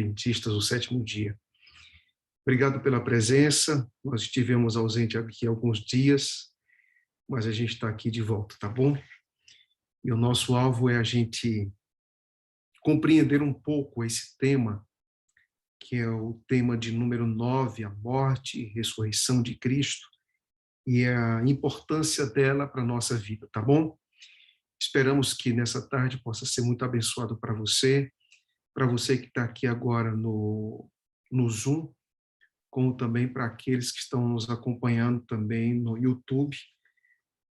Adventistas do sétimo dia. Obrigado pela presença. Nós estivemos ausentes aqui alguns dias, mas a gente está aqui de volta, tá bom? E o nosso alvo é a gente compreender um pouco esse tema, que é o tema de número 9, a morte e ressurreição de Cristo, e a importância dela para a nossa vida, tá bom? Esperamos que nessa tarde possa ser muito abençoado para você que está aqui agora no Zoom, como também para aqueles que estão nos acompanhando também no YouTube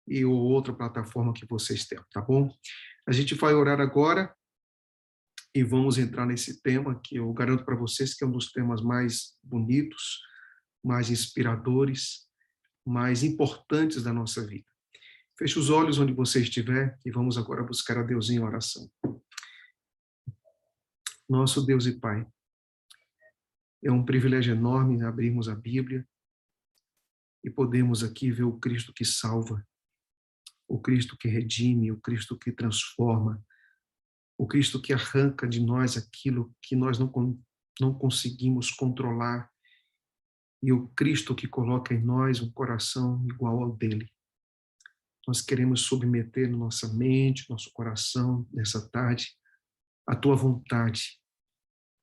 e ou outra plataforma que vocês tenham, tá bom? A gente vai orar agora e vamos entrar nesse tema que eu garanto para vocês que é um dos temas mais bonitos, mais inspiradores, mais importantes da nossa vida. Feche os olhos onde você estiver e vamos agora buscar a Deus em oração. Nosso Deus e Pai, é um privilégio enorme abrirmos a Bíblia e podemos aqui ver o Cristo que salva, o Cristo que redime, o Cristo que transforma, o Cristo que arranca de nós aquilo que nós não conseguimos controlar e o Cristo que coloca em nós um coração igual ao dele. Nós queremos submeter nossa mente, nosso coração, nessa tarde, a tua vontade.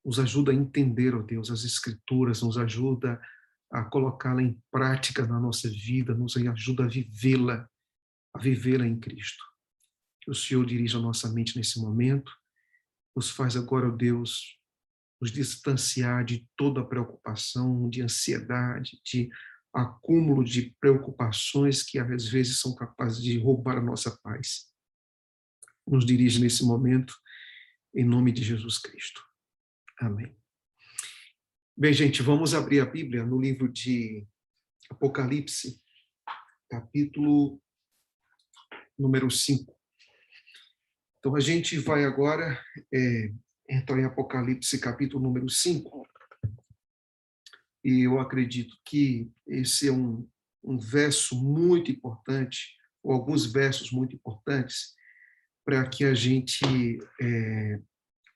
Nos ajuda a entender, ó Deus, as Escrituras, nos ajuda a colocá-la em prática na nossa vida, nos ajuda a vivê-la em Cristo. Que o Senhor dirija a nossa mente nesse momento, nos faz agora, ó Deus, nos distanciar de toda preocupação, de ansiedade, de acúmulo de preocupações que às vezes são capazes de roubar a nossa paz. Nos dirige nesse momento, em nome de Jesus Cristo. Amém. Bem, gente, vamos abrir a Bíblia no livro de Apocalipse, capítulo número 5. Então, a gente vai agora entrar em Apocalipse, capítulo número 5. E eu acredito que esse é um verso muito importante, ou alguns versos muito importantes, para que a gente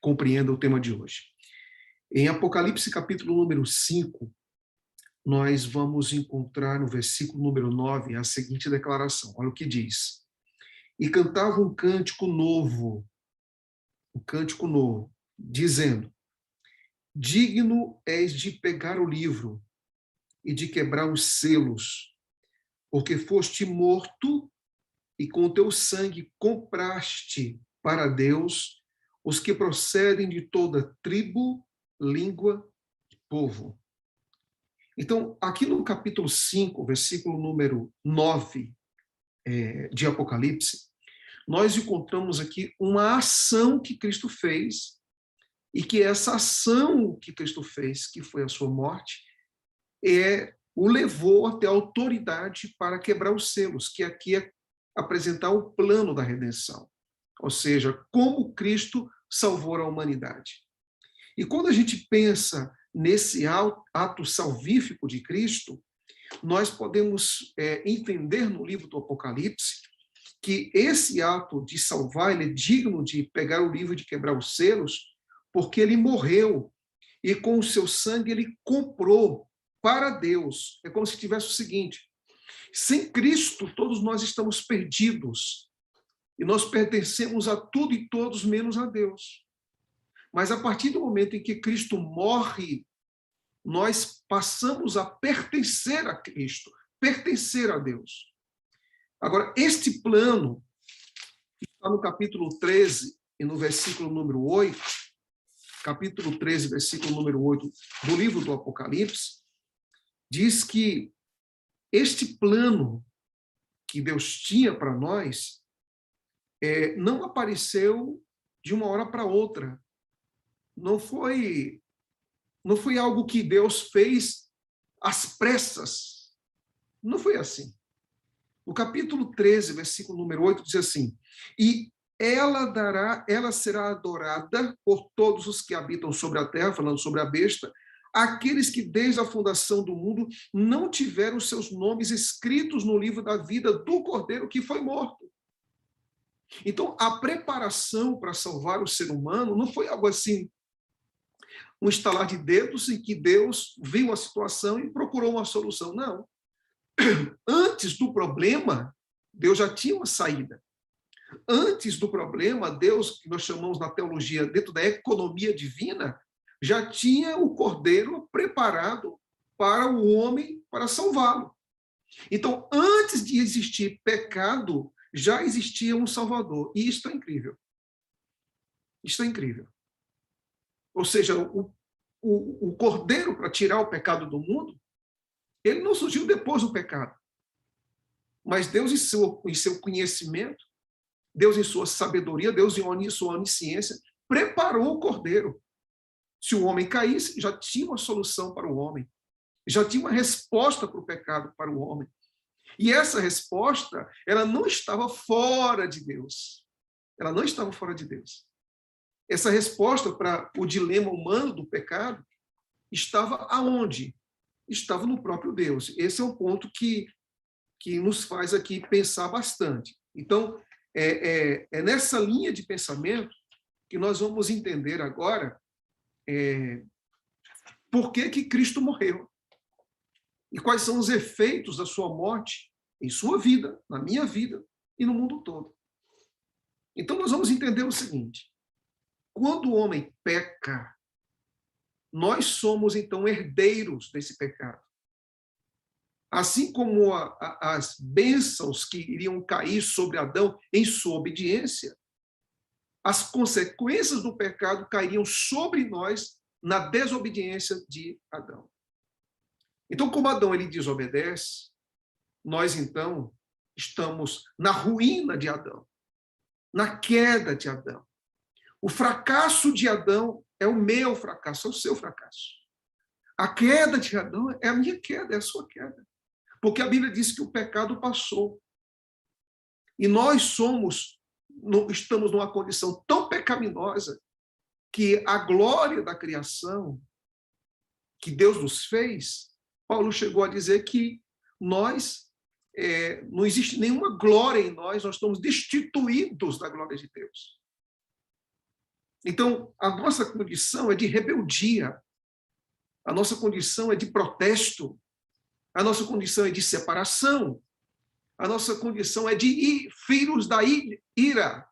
compreenda o tema de hoje. Em Apocalipse, capítulo número 5, nós vamos encontrar no versículo número 9 a seguinte declaração. Olha o que diz. E cantava um cântico novo, dizendo, digno és de pegar o livro e de quebrar os selos, porque foste morto e com teu sangue compraste para Deus os que procedem de toda tribo, língua e povo. Então, aqui no capítulo 5, versículo número 9 de Apocalipse, nós encontramos aqui uma ação que Cristo fez, e que essa ação que Cristo fez, que foi a sua morte, o levou até a autoridade para quebrar os selos, que aqui é apresentar o plano da redenção, ou seja, como Cristo salvou a humanidade. E quando a gente pensa nesse ato salvífico de Cristo, nós podemos entender no livro do Apocalipse que esse ato de salvar, ele é digno de pegar o livro e de quebrar os selos, porque ele morreu e com o seu sangue ele comprou para Deus. É como se tivesse o seguinte, sem Cristo todos nós estamos perdidos e nós pertencemos a tudo e todos menos a Deus. Mas a partir do momento em que Cristo morre, nós passamos a pertencer a Cristo, pertencer a Deus. Agora, este plano, que está no capítulo 13 e no versículo número 8, capítulo 13, versículo número 8 do livro do Apocalipse, diz que este plano que Deus tinha para nós não apareceu de uma hora para outra. Não foi algo que Deus fez às pressas. Não foi assim. No capítulo 13, versículo número 8, diz assim, e ela será adorada por todos os que habitam sobre a terra, falando sobre a besta, aqueles que desde a fundação do mundo não tiveram seus nomes escritos no livro da vida do Cordeiro que foi morto. Então, a preparação para salvar o ser humano não foi algo assim um estalar de dedos em que Deus viu a situação e procurou uma solução. Não. Antes do problema, Deus já tinha uma saída. Antes do problema, Deus, que nós chamamos na teologia, dentro da economia divina, já tinha o cordeiro preparado para o homem, para salvá-lo. Então, antes de existir pecado, já existia um Salvador. E isso é incrível. Isso é incrível. Ou seja, o cordeiro para tirar o pecado do mundo, ele não surgiu depois do pecado. Mas Deus, em seu conhecimento, Deus, em sua sabedoria, Deus, em sua onisciência, preparou o cordeiro. Se o homem caísse, já tinha uma solução para o homem. Já tinha uma resposta para o pecado para o homem. E essa resposta, ela não estava fora de Deus. Ela não estava fora de Deus. Essa resposta para o dilema humano do pecado estava aonde? Estava no próprio Deus. Esse é um ponto que nos faz aqui pensar bastante. Então, é nessa linha de pensamento que nós vamos entender agora por que Cristo morreu e quais são os efeitos da sua morte em sua vida, na minha vida e no mundo todo. Então, nós vamos entender o seguinte: quando o homem peca, nós somos, então, herdeiros desse pecado. Assim como as bênçãos que iriam cair sobre Adão em sua obediência, as consequências do pecado cairiam sobre nós na desobediência de Adão. Então, como Adão ele desobedece, nós, então, estamos na ruína de Adão, na queda de Adão. O fracasso de Adão é o meu fracasso, é o seu fracasso. A queda de Adão é a minha queda, é a sua queda. Porque a Bíblia diz que o pecado passou. E nós estamos numa condição tão pecaminosa que a glória da criação que Deus nos fez, Paulo chegou a dizer que nós, não existe nenhuma glória em nós estamos destituídos da glória de Deus. Então, a nossa condição é de rebeldia, a nossa condição é de protesto, a nossa condição é de separação, a nossa condição é de filhos da ira.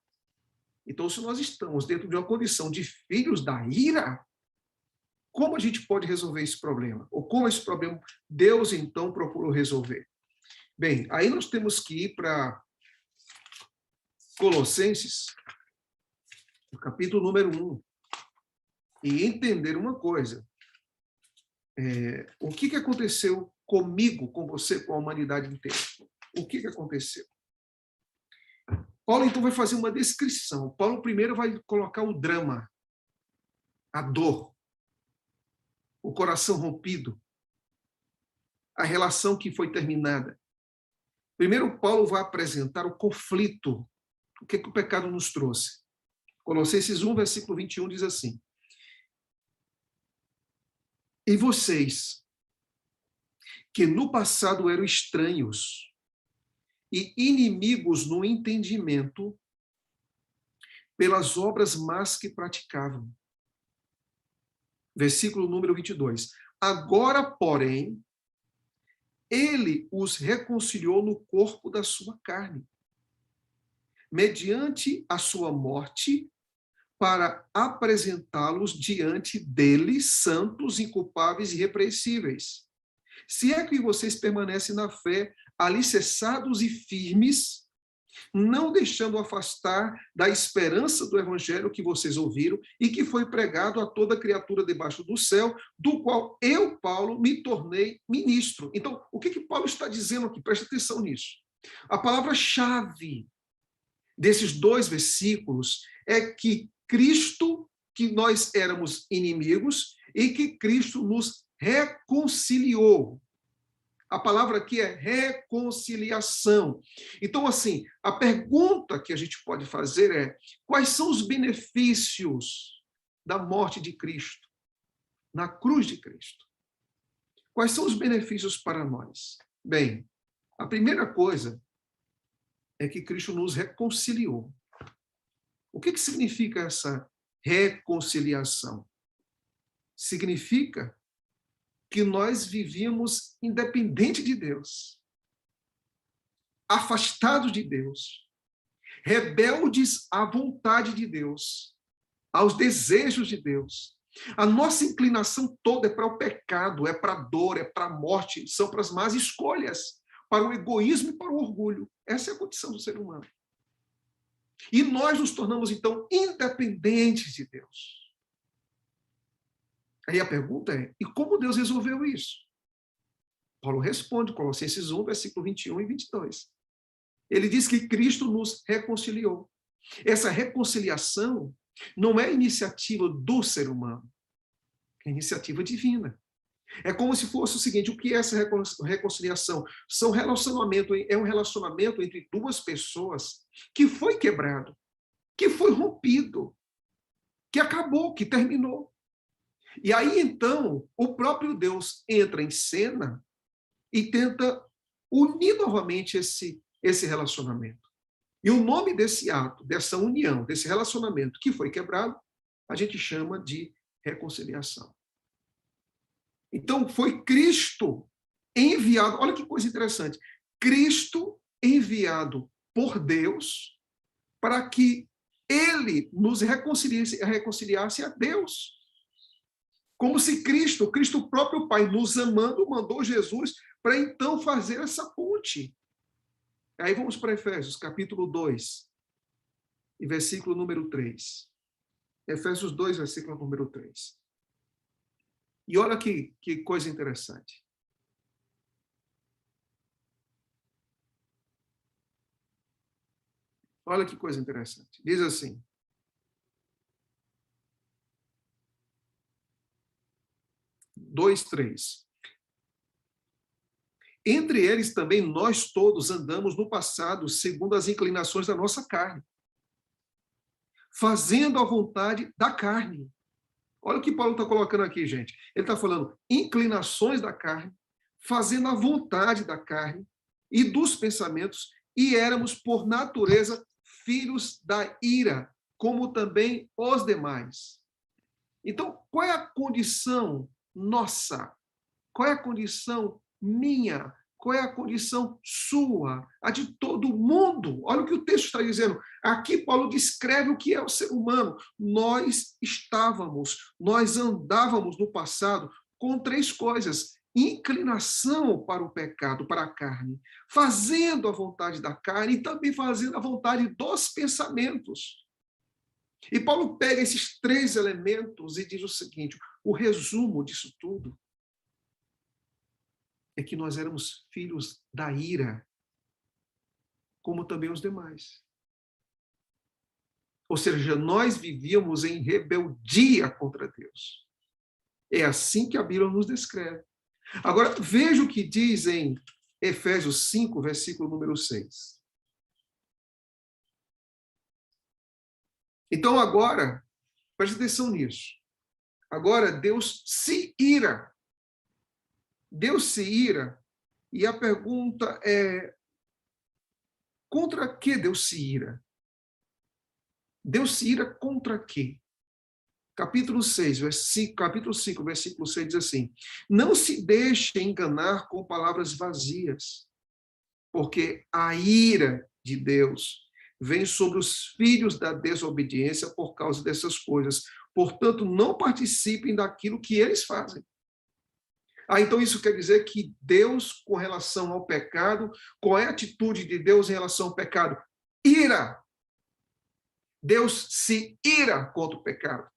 Então, se nós estamos dentro de uma condição de filhos da ira, como a gente pode resolver esse problema? Ou como esse problema Deus, então, procurou resolver? Bem, aí nós temos que ir para Colossenses, no capítulo número 1, e entender uma coisa. O que aconteceu comigo, com você, com a humanidade inteira? O que aconteceu? Paulo, então, vai fazer uma descrição. Paulo, primeiro, vai colocar o drama, a dor, o coração rompido, a relação que foi terminada. Primeiro, Paulo vai apresentar o conflito, o que o pecado nos trouxe. Colossenses 1, versículo 21, diz assim: e vocês, que no passado eram estranhos e inimigos no entendimento, pelas obras más que praticavam. Versículo número 22. Agora, porém, ele os reconciliou no corpo da sua carne, mediante a sua morte, para apresentá-los diante dele, santos, inculpáveis e irrepreensíveis. Se é que vocês permanecem na fé, alicerçados e firmes, não deixando afastar da esperança do evangelho que vocês ouviram e que foi pregado a toda criatura debaixo do céu, do qual eu, Paulo, me tornei ministro. Então, o que Paulo está dizendo aqui? Preste atenção nisso. A palavra-chave desses 2 versículos é que Cristo, que nós éramos inimigos, e que Cristo nos reconciliou. A palavra aqui é reconciliação. Então, assim, a pergunta que a gente pode fazer é: quais são os benefícios da morte de Cristo, na cruz de Cristo? Quais são os benefícios para nós? Bem, a primeira coisa é que Cristo nos reconciliou. O que significa essa reconciliação? significa que nós vivíamos independente de Deus, afastados de Deus, rebeldes à vontade de Deus, aos desejos de Deus. A nossa inclinação toda é para o pecado, é para a dor, é para a morte, são para as más escolhas, para o egoísmo e para o orgulho. Essa é a condição do ser humano. E nós nos tornamos, então, independentes de Deus. Aí a pergunta é, e como Deus resolveu isso? Paulo responde, Colossenses 1, versículo 21 e 22. Ele diz que Cristo nos reconciliou. Essa reconciliação não é iniciativa do ser humano, é iniciativa divina. É como se fosse o seguinte, o que é essa reconciliação? É um relacionamento entre duas pessoas que foi quebrado, que foi rompido, que acabou, que terminou. E aí, então, o próprio Deus entra em cena e tenta unir novamente esse relacionamento. E o nome desse ato, dessa união, desse relacionamento que foi quebrado, a gente chama de reconciliação. Então, foi Cristo enviado, olha que coisa interessante, Cristo enviado por Deus para que ele nos reconciliasse a Deus. Como se Cristo próprio Pai, nos amando, mandou Jesus para então fazer essa ponte. Aí vamos para Efésios, capítulo 2, e versículo número 3. Efésios 2, versículo número 3. E olha que coisa interessante. Olha que coisa interessante. Diz assim: dois, 3. Entre eles também nós todos andamos no passado segundo as inclinações da nossa carne, fazendo a vontade da carne. Olha o que Paulo está colocando aqui, gente. Ele está falando inclinações da carne, fazendo a vontade da carne e dos pensamentos, e éramos, por natureza, filhos da ira, como também os demais. Então, qual é a condição nossa? Qual é a condição minha? Qual é a condição sua? A de todo mundo? Olha o que o texto está dizendo. Aqui Paulo descreve o que é o ser humano. Nós andávamos no passado com três coisas: inclinação para o pecado, para a carne, fazendo a vontade da carne e também fazendo a vontade dos pensamentos. E Paulo pega esses três elementos e diz o seguinte: o resumo disso tudo é que nós éramos filhos da ira, como também os demais. Ou seja, nós vivíamos em rebeldia contra Deus. É assim que a Bíblia nos descreve. Agora, veja o que diz em Efésios 5, versículo número 6. Então, agora, preste atenção nisso. Agora, Deus se ira. Deus se ira. E a pergunta é: contra que Deus se ira? Deus se ira contra quê? Capítulo 5, versículo 6 diz assim: não se deixe enganar com palavras vazias, porque a ira de Deus vem sobre os filhos da desobediência por causa dessas coisas. Portanto, não participem daquilo que eles fazem. Então isso quer dizer que Deus, com relação ao pecado, qual é a atitude de Deus em relação ao pecado? Ira. Deus se ira contra o pecado.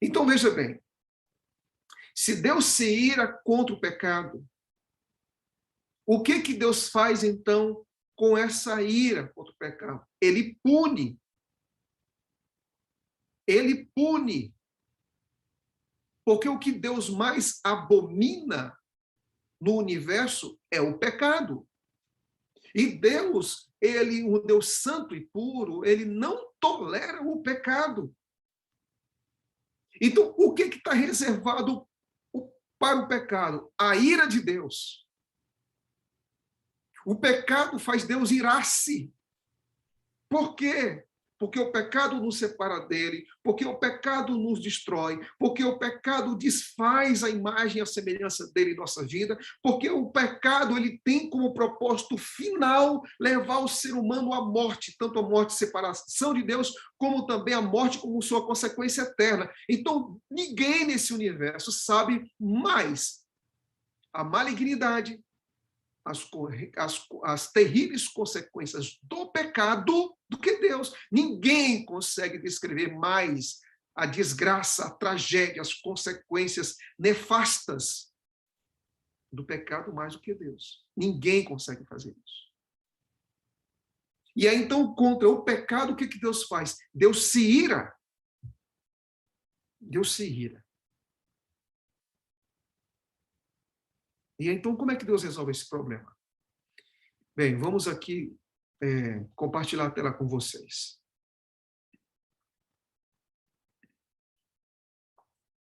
Então, veja bem, se Deus se ira contra o pecado, o que Deus faz, então, com essa ira contra o pecado? Ele pune. Ele pune. Porque o que Deus mais abomina no universo é o pecado. E Deus, um Deus santo e puro, ele não tolera o pecado. Então, o que está reservado para o pecado? A ira de Deus. O pecado faz Deus irar-se. Por quê? porque o pecado nos separa dele, porque o pecado nos destrói, porque o pecado desfaz a imagem e a semelhança dele em nossa vida, porque o pecado ele tem como propósito final levar o ser humano à morte, tanto a morte de separação de Deus, como também a morte como sua consequência eterna. Então, ninguém nesse universo sabe mais a malignidade, as terríveis consequências do pecado do que Deus. Ninguém consegue descrever mais a desgraça, a tragédia, as consequências nefastas do pecado mais do que Deus. Ninguém consegue fazer isso. E aí, então, contra o pecado, o que Deus faz? Deus se ira. Deus se ira. E então, como é que Deus resolve esse problema? Bem, vamos aqui compartilhar a tela com vocês.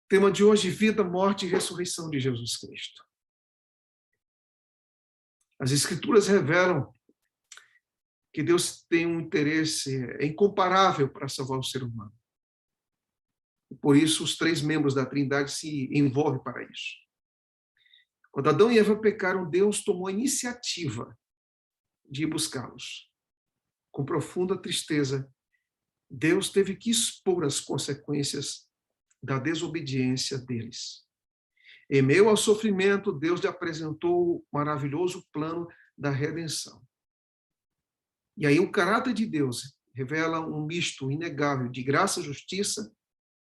Tema de hoje: vida, morte e ressurreição de Jesus Cristo. As Escrituras revelam que Deus tem um interesse incomparável para salvar o ser humano. Por isso, os três membros da Trindade se envolvem para isso. Quando Adão e Eva pecaram, Deus tomou a iniciativa de ir buscá-los. Com profunda tristeza, Deus teve que expor as consequências da desobediência deles. Em meio ao sofrimento, Deus lhe apresentou o maravilhoso plano da redenção. E aí o caráter de Deus revela um misto inegável de graça e justiça,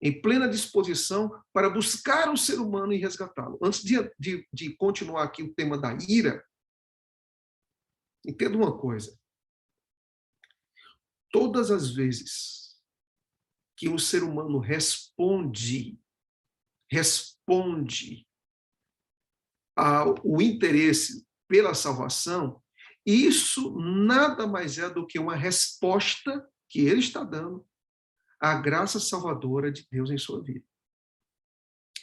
em plena disposição para buscar o ser humano e resgatá-lo. Antes de continuar aqui o tema da ira, entenda uma coisa. Todas as vezes que o ser humano responde ao interesse pela salvação, isso nada mais é do que uma resposta que ele está dando à graça salvadora de Deus em sua vida.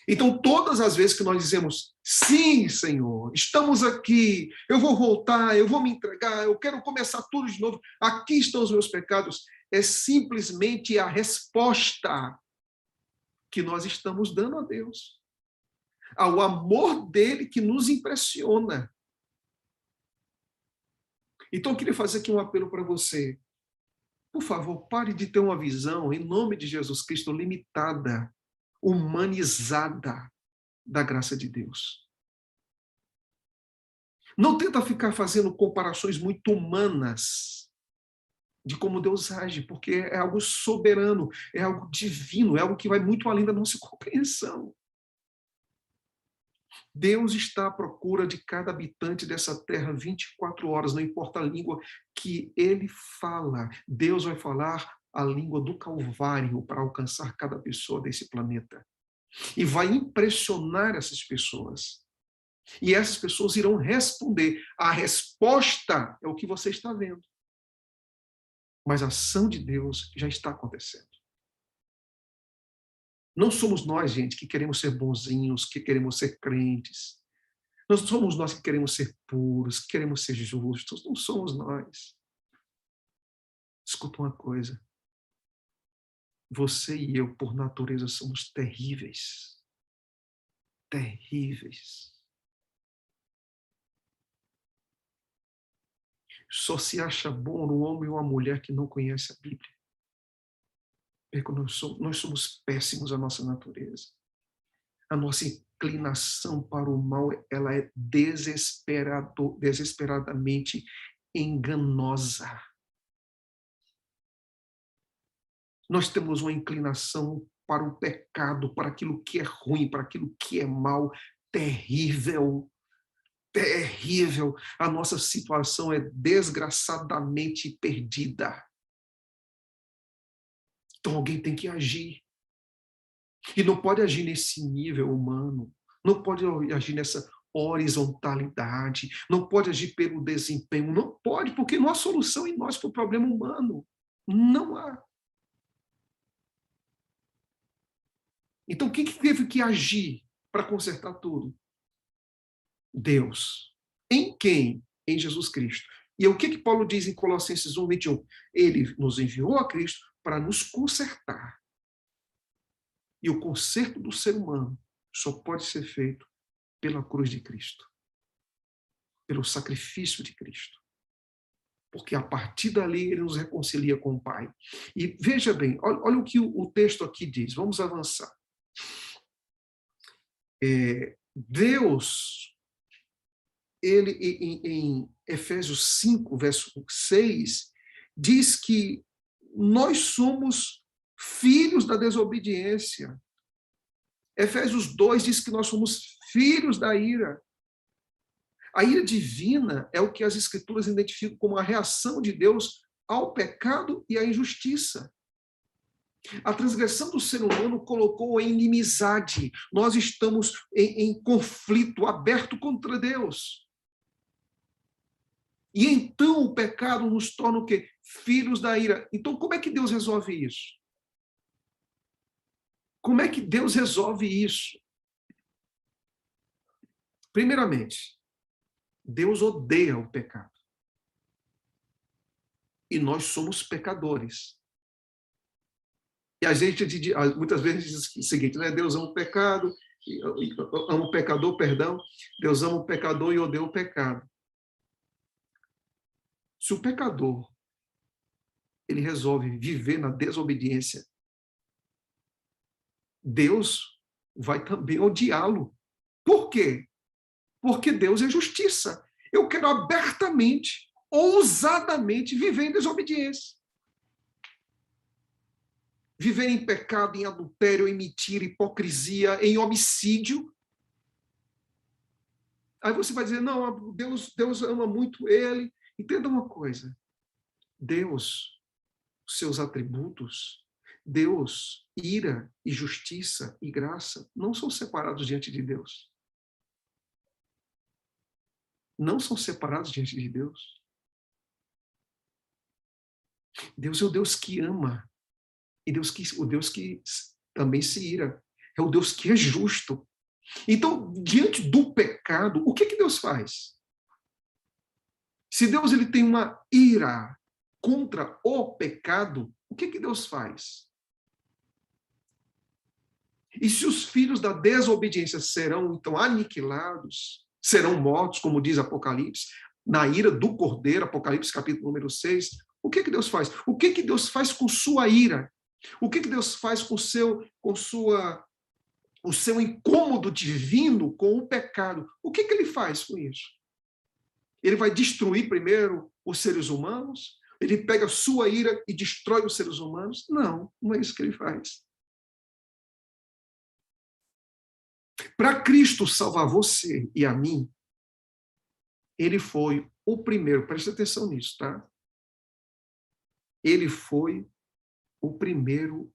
Então, todas as vezes que nós dizemos, sim, Senhor, estamos aqui, eu vou voltar, eu vou me entregar, eu quero começar tudo de novo, aqui estão os meus pecados, é simplesmente a resposta que nós estamos dando a Deus, ao amor dele que nos impressiona. Então, eu queria fazer aqui um apelo para você. Por favor, pare de ter uma visão, em nome de Jesus Cristo, limitada, humanizada da graça de Deus. Não tenta ficar fazendo comparações muito humanas de como Deus age, porque é algo soberano, é algo divino, é algo que vai muito além da nossa compreensão. Deus está à procura de cada habitante dessa terra 24 horas, não importa a língua que ele fala. Deus vai falar a língua do Calvário para alcançar cada pessoa desse planeta. E vai impressionar essas pessoas. E essas pessoas irão responder. A resposta é o que você está vendo. Mas a ação de Deus já está acontecendo. Não somos nós, gente, que queremos ser bonzinhos, que queremos ser crentes. Não somos nós que queremos ser puros, que queremos ser justos. Não somos nós. Escuta uma coisa. Você e eu, por natureza, somos terríveis. Terríveis. Só se acha bom um homem ou uma mulher que não conhece a Bíblia. Porque nós somos péssimos à nossa natureza. A nossa inclinação para o mal, ela é desesperadamente enganosa. Nós temos uma inclinação para o pecado, para aquilo que é ruim, para aquilo que é mal, terrível. Terrível. A nossa situação é desgraçadamente perdida. Então alguém tem que agir. E não pode agir nesse nível humano, não pode agir nessa horizontalidade, não pode agir pelo desempenho, não pode, porque não há solução em nós para o problema humano. Não há. Então, quem que teve que agir para consertar tudo? Deus. Em quem? Em Jesus Cristo. E o que Paulo diz em Colossenses 1, 21? Ele nos enviou a Cristo para nos consertar. E o conserto do ser humano só pode ser feito pela cruz de Cristo, pelo sacrifício de Cristo. Porque a partir dali ele nos reconcilia com o Pai. E veja bem, olha o que o texto aqui diz. Vamos avançar. Deus, ele em Efésios 5, verso 6, diz que nós somos filhos da desobediência. Efésios 2 diz que nós somos filhos da ira. A ira divina é o que as Escrituras identificam como a reação de Deus ao pecado e à injustiça. A transgressão do ser humano colocou em inimizade. Nós estamos em conflito aberto contra Deus. E então o pecado nos torna o quê? Filhos da ira. Então como é que Deus resolve isso? Como é que Deus resolve isso? Primeiramente, Deus odeia o pecado. E nós somos pecadores. E a gente, muitas vezes, diz o seguinte, né? Deus ama o pecado, ama o pecador, perdão. Deus ama o pecador e odeia o pecado. Se o pecador ele resolve viver na desobediência, Deus vai também odiá-lo. Por quê? Porque Deus é justiça. Eu quero abertamente, ousadamente viver em desobediência. Viver em pecado, em adultério, em mentira, hipocrisia, em homicídio. Aí você vai dizer, não, Deus ama muito ele. Entenda uma coisa. Deus, seus atributos, Deus, ira e justiça e graça, não são separados diante de Deus. Não são separados diante de Deus. Deus é o Deus que ama. E o Deus que também se ira. É o Deus que é justo. Então, diante do pecado, o que Deus faz? Se Deus ele tem uma ira contra o pecado, o que Deus faz? E se os filhos da desobediência serão, então, aniquilados, serão mortos, como diz Apocalipse, na ira do Cordeiro, Apocalipse capítulo número 6, o que Deus faz? O que Deus faz com sua ira? O que Deus faz com o seu incômodo divino com o pecado? O que ele faz com isso? Ele vai destruir primeiro os seres humanos? Ele pega a sua ira e destrói os seres humanos? Não, não é isso que ele faz. Para Cristo salvar você e a mim, ele foi o primeiro, preste atenção nisso, tá? Ele foi o primeiro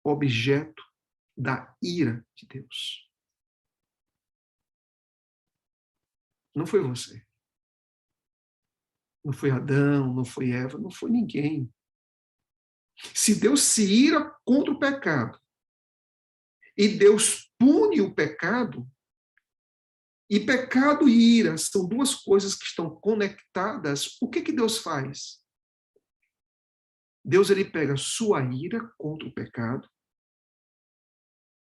objeto da ira de Deus. Não foi você. Não foi Adão, não foi Eva, não foi ninguém. Se Deus se ira contra o pecado e Deus pune o pecado, e pecado e ira são duas coisas que estão conectadas, o que Deus faz? Deus ele pega sua ira contra o pecado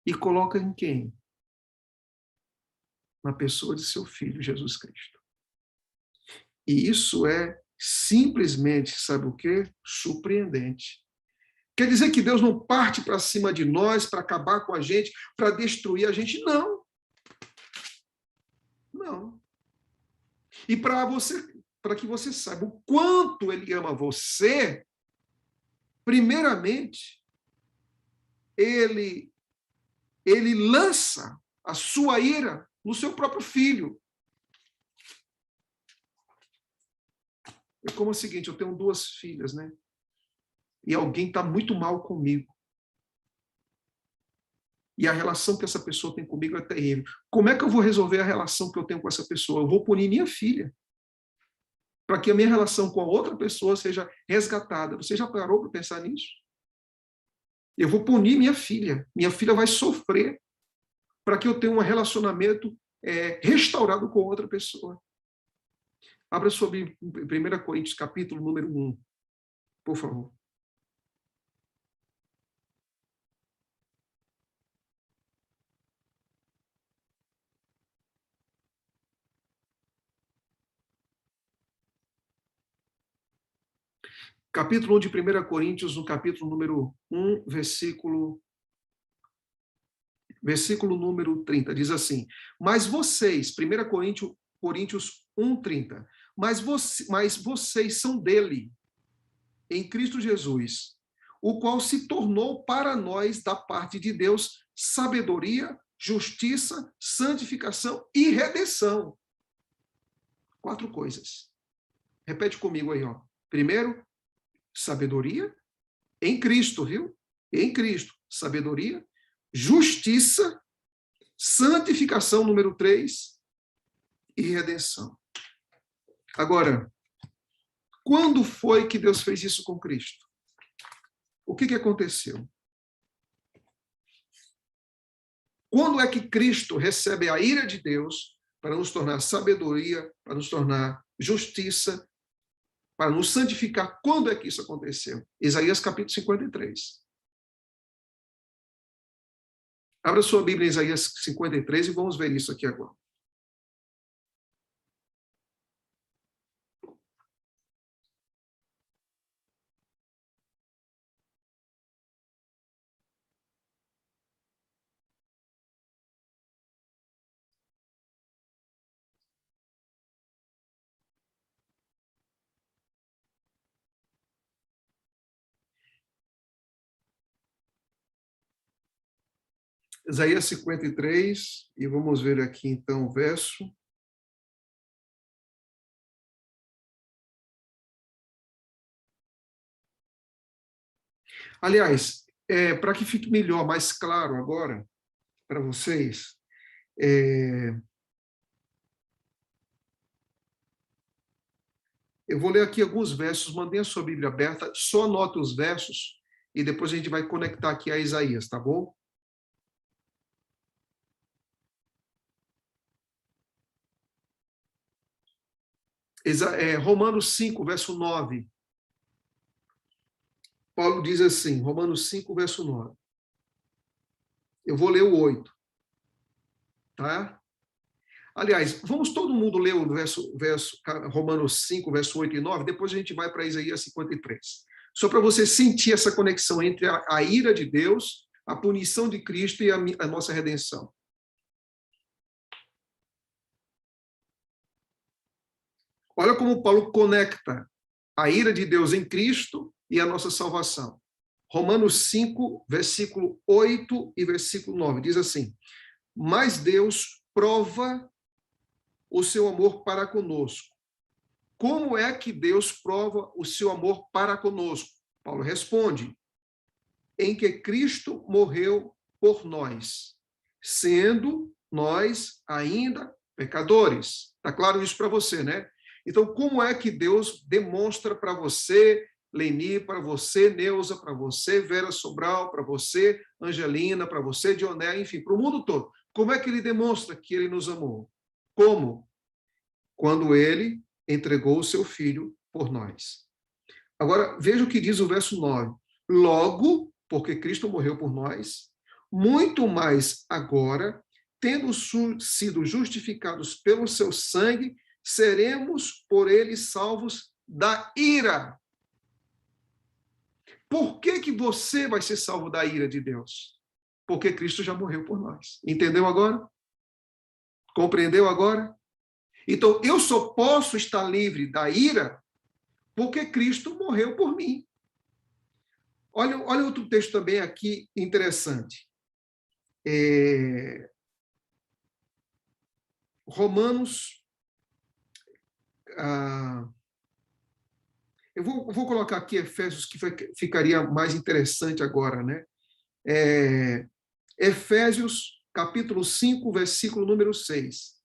e coloca em quem? Na pessoa de seu filho, Jesus Cristo. E isso é simplesmente, sabe o quê? Surpreendente. Quer dizer que Deus não parte para cima de nós para acabar com a gente, para destruir a gente? Não. Não. E para que você saiba o quanto ele ama você, primeiramente, ele lança a sua ira no seu próprio filho. É como o seguinte, eu tenho 2 filhas, né? E alguém está muito mal comigo. E a relação que essa pessoa tem comigo é terrível. Como é que eu vou resolver a relação que eu tenho com essa pessoa? Eu vou punir minha filha. Para que a minha relação com a outra pessoa seja resgatada. Você já parou para pensar nisso? Eu vou punir minha filha. Minha filha vai sofrer para que eu tenha um relacionamento restaurado com outra pessoa. Abra sua Bíblia em 1 Coríntios, capítulo número 1, por favor. Capítulo 1 de 1 Coríntios, no capítulo número 1, versículo número 30, diz assim: mas vocês, 1 Coríntios 1, 30, mas vocês são dele, em Cristo Jesus, o qual se tornou para nós, da parte de Deus, sabedoria, justiça, santificação e redenção. 4 coisas. Repete comigo aí, ó. Primeiro, sabedoria em Cristo, viu? Em Cristo. Sabedoria, justiça, santificação, número 3, e redenção. Agora, quando foi que Deus fez isso com Cristo? O que aconteceu? Quando é que Cristo recebe a ira de Deus para nos tornar sabedoria, para nos tornar justiça, para nos santificar? Quando é que isso aconteceu? Isaías capítulo 53. Abra sua Bíblia em Isaías 53 e vamos ver isso aqui agora. Isaías 53, e vamos ver aqui então o verso. Aliás, para que fique melhor, mais claro agora para vocês, eu vou ler aqui alguns versos, mantenha a sua Bíblia aberta, só anota os versos e depois a gente vai conectar aqui a Isaías, tá bom? Romanos 5, verso 9. Paulo diz assim, Romanos 5, verso 9. Eu vou ler o 8. Tá? Aliás, vamos todo mundo ler o verso Romanos 5, verso 8 e 9, depois a gente vai para Isaías 53. Só para você sentir essa conexão entre a ira de Deus, a punição de Cristo e a nossa redenção. Olha como Paulo conecta a ira de Deus em Cristo e a nossa salvação. Romanos 5, versículo 8 e versículo 9, diz assim: mas Deus prova o seu amor para conosco. Como é que Deus prova o seu amor para conosco? Paulo responde: em que Cristo morreu por nós, sendo nós ainda pecadores. Está claro isso para você, né? Então, como é que Deus demonstra para você, Leni, para você, Neuza, para você, Vera Sobral, para você, Angelina, para você, Dioné, enfim, para o mundo todo? Como é que ele demonstra que ele nos amou? Como? Quando ele entregou o seu filho por nós. Agora, veja o que diz o verso 9. Logo, porque Cristo morreu por nós, muito mais agora, tendo sido justificados pelo seu sangue, seremos por ele salvos da ira. Por que você vai ser salvo da ira de Deus? Porque Cristo já morreu por nós. Entendeu agora? Compreendeu agora? Então, eu só posso estar livre da ira porque Cristo morreu por mim. Olha outro texto também aqui interessante. Romanos. Eu vou colocar aqui Efésios, que ficaria mais interessante agora, né? Efésios, capítulo 5, versículo número 6.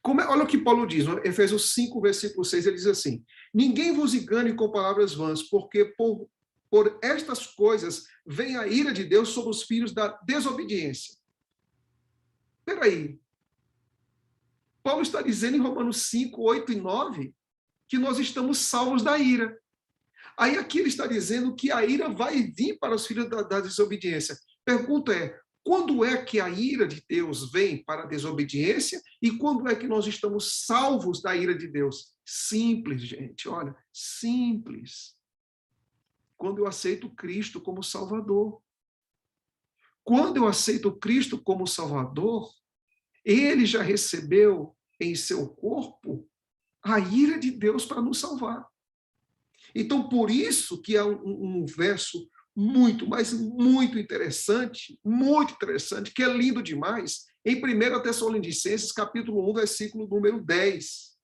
Olha o que Paulo diz, Efésios 5, versículo 6, ele diz assim: ninguém vos engane com palavras vãs, porque por estas coisas vem a ira de Deus sobre os filhos da desobediência. espera aí. Paulo está dizendo em Romanos 5, 8 e 9 que nós estamos salvos da ira. Aí aqui ele está dizendo que a ira vai vir para os filhos da desobediência. Pergunta é, quando é que a ira de Deus vem para a desobediência e quando é que nós estamos salvos da ira de Deus? Simples, gente, olha, simples. Quando eu aceito Cristo como Salvador. Quando eu aceito Cristo como Salvador, ele já recebeu em seu corpo a ira de Deus para nos salvar. Então, por isso que há um verso muito, mas muito interessante, que é lindo demais, em 1 Tessalonicenses, capítulo 1, versículo número 10.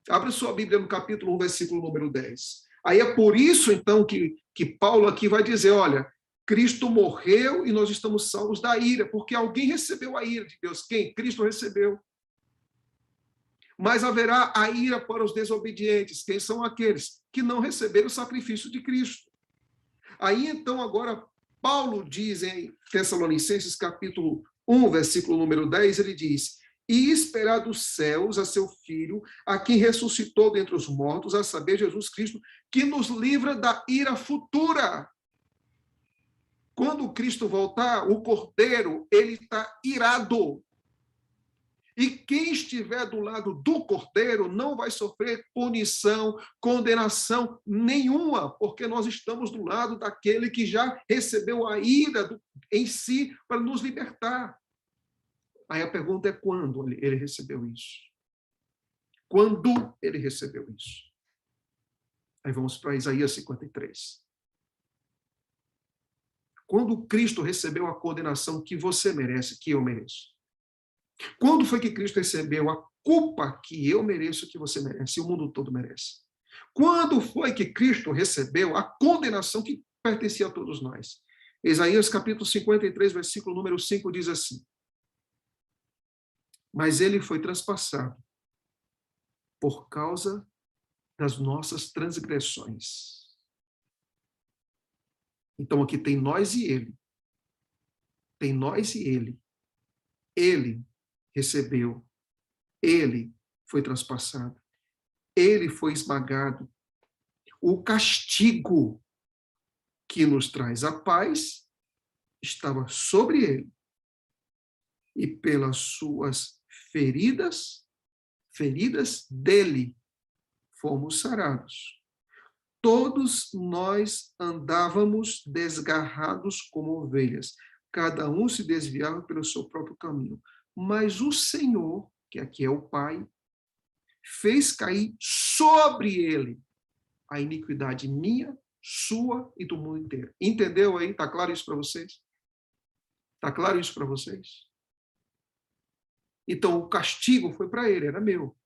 Abre sua Bíblia no capítulo 1, versículo número 10. Aí é por isso, então, que Paulo aqui vai dizer, olha, Cristo morreu e nós estamos salvos da ira, porque alguém recebeu a ira de Deus. Quem? Cristo recebeu. Mas haverá a ira para os desobedientes. Quem são aqueles que não receberam o sacrifício de Cristo? Aí, então, agora, Paulo diz em Tessalonicenses, capítulo 1, versículo número 10, ele diz, e esperar dos céus a seu Filho, a quem ressuscitou dentre os mortos, a saber, Jesus Cristo, que nos livra da ira futura. Quando Cristo voltar, o Cordeiro, ele está irado. E quem estiver do lado do Cordeiro não vai sofrer punição, condenação nenhuma, porque nós estamos do lado daquele que já recebeu a ira em si para nos libertar. Aí a pergunta é quando ele recebeu isso? Quando ele recebeu isso? Aí vamos para Isaías 53. Quando Cristo recebeu a condenação que você merece, que eu mereço? Quando foi que Cristo recebeu a culpa que eu mereço, que você merece, e o mundo todo merece? Quando foi que Cristo recebeu a condenação que pertencia a todos nós? Isaías capítulo 53, versículo número 5 diz assim, mas ele foi transpassado por causa das nossas transgressões. Então aqui tem nós e ele. Tem nós e ele. Ele recebeu. Ele foi transpassado. Ele foi esmagado. O castigo que nos traz a paz estava sobre ele. E pelas suas feridas dele, fomos sarados. Todos nós andávamos desgarrados como ovelhas. Cada um se desviava pelo seu próprio caminho. Mas o Senhor, que aqui é o Pai, fez cair sobre ele a iniquidade minha, sua e do mundo inteiro. Entendeu aí? Está claro isso para vocês? Está claro isso para vocês? Então, o castigo foi para ele, era meu.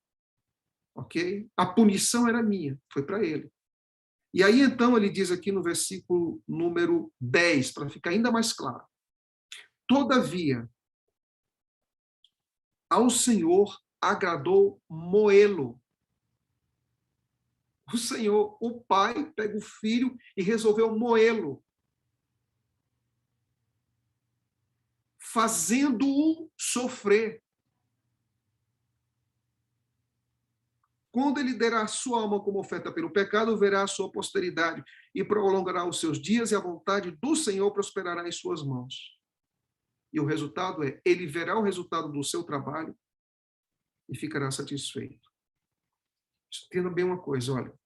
Ok? A punição era minha, foi para ele. E aí, então, ele diz aqui no versículo número 10, para ficar ainda mais claro. Todavia, ao Senhor agradou moê-lo. O Senhor, o Pai, pega o Filho e resolveu moê-lo, fazendo-o sofrer. Quando ele derá a sua alma como oferta pelo pecado, verá a sua posteridade e prolongará os seus dias e a vontade do Senhor prosperará em suas mãos. E o resultado é, ele verá o resultado do seu trabalho e ficará satisfeito. Entenda bem uma coisa, olha.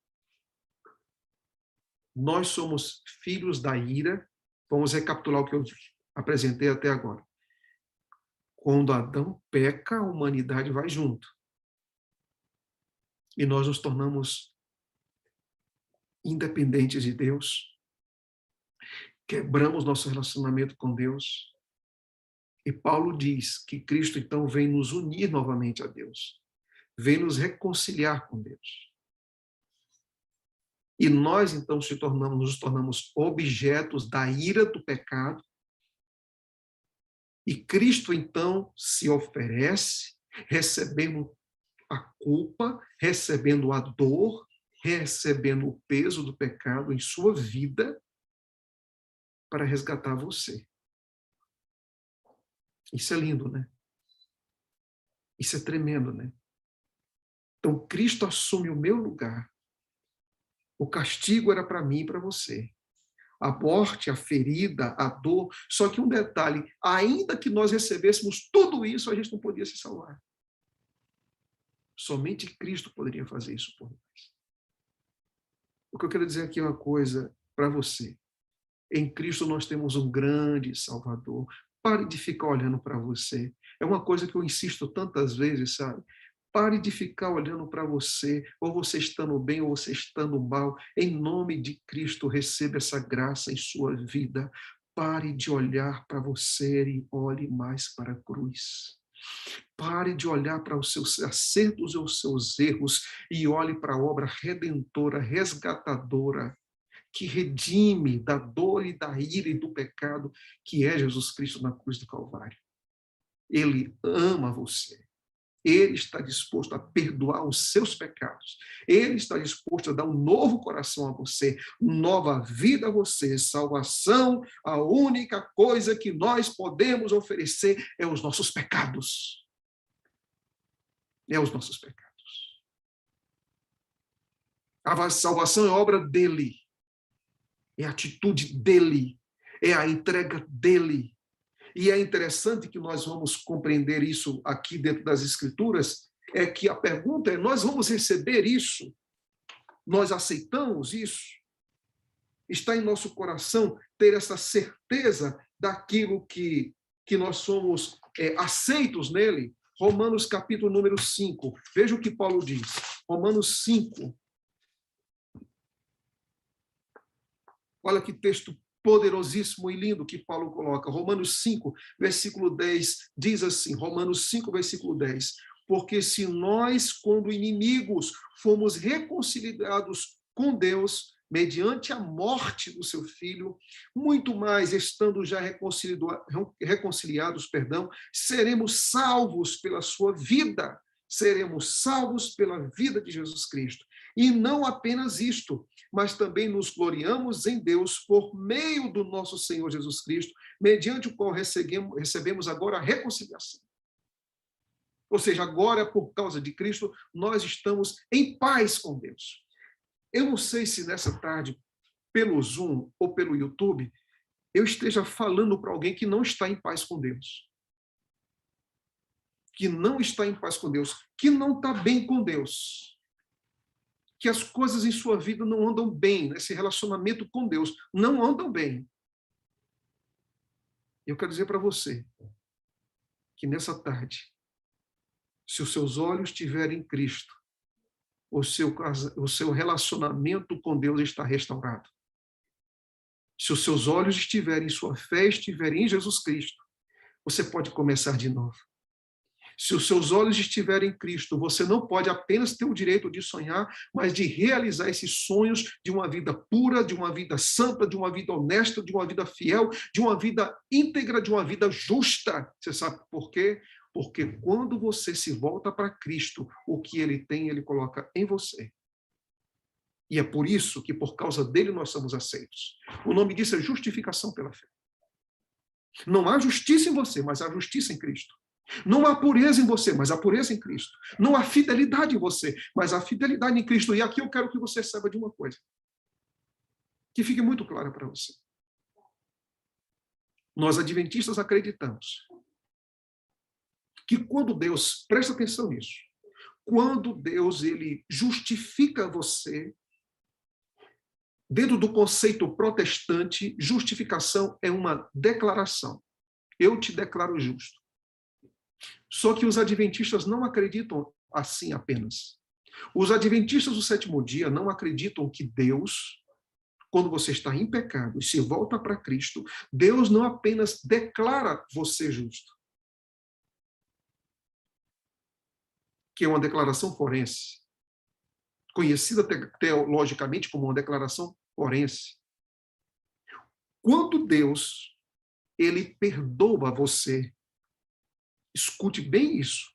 Nós somos filhos da ira. Vamos recapitular o que eu apresentei até agora. Quando Adão peca, a humanidade vai junto. E nós nos tornamos independentes de Deus. Quebramos nosso relacionamento com Deus. E Paulo diz que Cristo, então, vem nos unir novamente a Deus. Vem nos reconciliar com Deus. E nós, então, nos tornamos objetos da ira do pecado. E Cristo, então, se oferece, recebendo a culpa, recebendo a dor, recebendo o peso do pecado em sua vida, para resgatar você. Isso é lindo, né? Isso é tremendo, né? Então, Cristo assume o meu lugar. O castigo era para mim e para você. A morte, a ferida, a dor. Só que um detalhe, ainda que nós recebêssemos tudo isso, a gente não podia se salvar. Somente Cristo poderia fazer isso por nós. O que eu quero dizer aqui é uma coisa para você. Em Cristo nós temos um grande Salvador. Pare de ficar olhando para você. É uma coisa que eu insisto tantas vezes, sabe? Pare de ficar olhando para você, ou você estando bem, ou você estando mal. Em nome de Cristo, receba essa graça em sua vida. Pare de olhar para você e olhe mais para a cruz. Pare de olhar para os seus acertos e os seus erros e olhe para a obra redentora, resgatadora, que redime da dor e da ira e do pecado, que é Jesus Cristo na cruz do Calvário. Ele ama você. Ele está disposto a perdoar os seus pecados. Ele está disposto a dar um novo coração a você, nova vida a você, salvação. A única coisa que nós podemos oferecer é os nossos pecados. É os nossos pecados. A salvação é obra dele. É a atitude dele. É a entrega dele. E é interessante que nós vamos compreender isso aqui dentro das Escrituras, é que a pergunta é, nós vamos receber isso? Nós aceitamos isso? Está em nosso coração ter essa certeza daquilo que nós somos aceitos nele? Romanos capítulo número 5. Veja o que Paulo diz. Romanos 5. Olha que texto poderosíssimo e lindo que Paulo coloca. Romanos 5, versículo 10, diz assim, Romanos 5, versículo 10, porque se nós, quando inimigos, fomos reconciliados com Deus, mediante a morte do seu filho, muito mais, estando já reconciliados, seremos salvos pela sua vida, seremos salvos pela vida de Jesus Cristo. E não apenas isto, mas também nos gloriamos em Deus por meio do nosso Senhor Jesus Cristo, mediante o qual recebemos agora a reconciliação. Ou seja, agora, por causa de Cristo, nós estamos em paz com Deus. Eu não sei se nessa tarde, pelo Zoom ou pelo YouTube, eu esteja falando para alguém que não está em paz com Deus. Que não está em paz com Deus, que não está bem com Deus. Que as coisas em sua vida não andam bem, nesse relacionamento com Deus, não andam bem. Eu quero dizer para você que nessa tarde, se os seus olhos estiverem em Cristo, o seu relacionamento com Deus está restaurado. Se os seus olhos estiverem, sua fé estiverem em Jesus Cristo, você pode começar de novo. Se os seus olhos estiverem em Cristo, você não pode apenas ter o direito de sonhar, mas de realizar esses sonhos de uma vida pura, de uma vida santa, de uma vida honesta, de uma vida fiel, de uma vida íntegra, de uma vida justa. Você sabe por quê? Porque quando você se volta para Cristo, o que ele tem, ele coloca em você. E é por isso que, por causa dele, nós somos aceitos. O nome disso é justificação pela fé. Não há justiça em você, mas há justiça em Cristo. Não há pureza em você, mas há pureza em Cristo. Não há fidelidade em você, mas há fidelidade em Cristo. E aqui eu quero que você saiba de uma coisa, que fique muito clara para você. Nós, adventistas, acreditamos que quando Deus, presta atenção nisso, quando Deus ele justifica você, dentro do conceito protestante, justificação é uma declaração. Eu te declaro justo. Só que os adventistas não acreditam assim apenas. Os adventistas do sétimo dia não acreditam que Deus, quando você está em pecado e se volta para Cristo, Deus não apenas declara você justo, que é uma declaração forense, conhecida teologicamente como uma declaração forense. Quando Deus ele perdoa você, escute bem isso.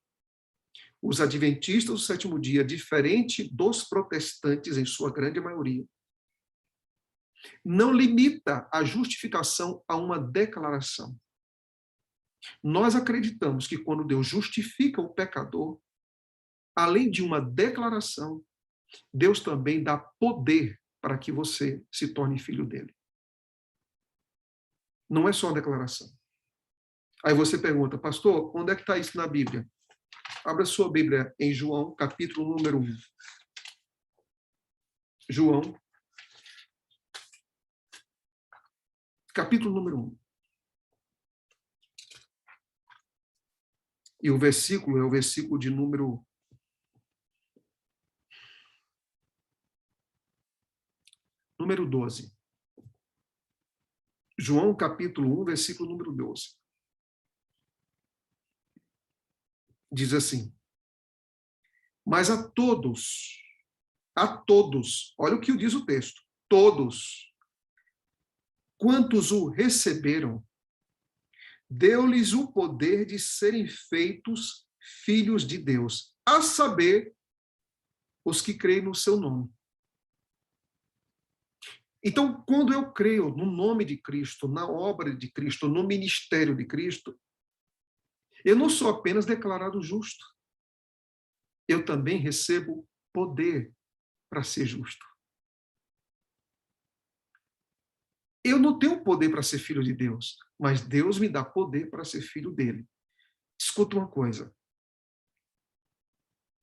Os adventistas do sétimo dia, diferente dos protestantes, em sua grande maioria, não limita a justificação a uma declaração. Nós acreditamos que quando Deus justifica o pecador, além de uma declaração, Deus também dá poder para que você se torne filho dele. Não é só uma declaração. Aí você pergunta, pastor, onde é que está isso na Bíblia? Abra sua Bíblia em João, capítulo número 1. João, capítulo número 1. E o versículo é o versículo de número 12. João, capítulo 1, versículo número 12. Diz assim: mas a todos, olha o que diz o texto, todos, quantos o receberam, deu-lhes o poder de serem feitos filhos de Deus, a saber, os que creem no seu nome. Então, quando eu creio no nome de Cristo, na obra de Cristo, no ministério de Cristo, eu não sou apenas declarado justo, eu também recebo poder para ser justo. Eu não tenho poder para ser filho de Deus, mas Deus me dá poder para ser filho dele. Escuta uma coisa.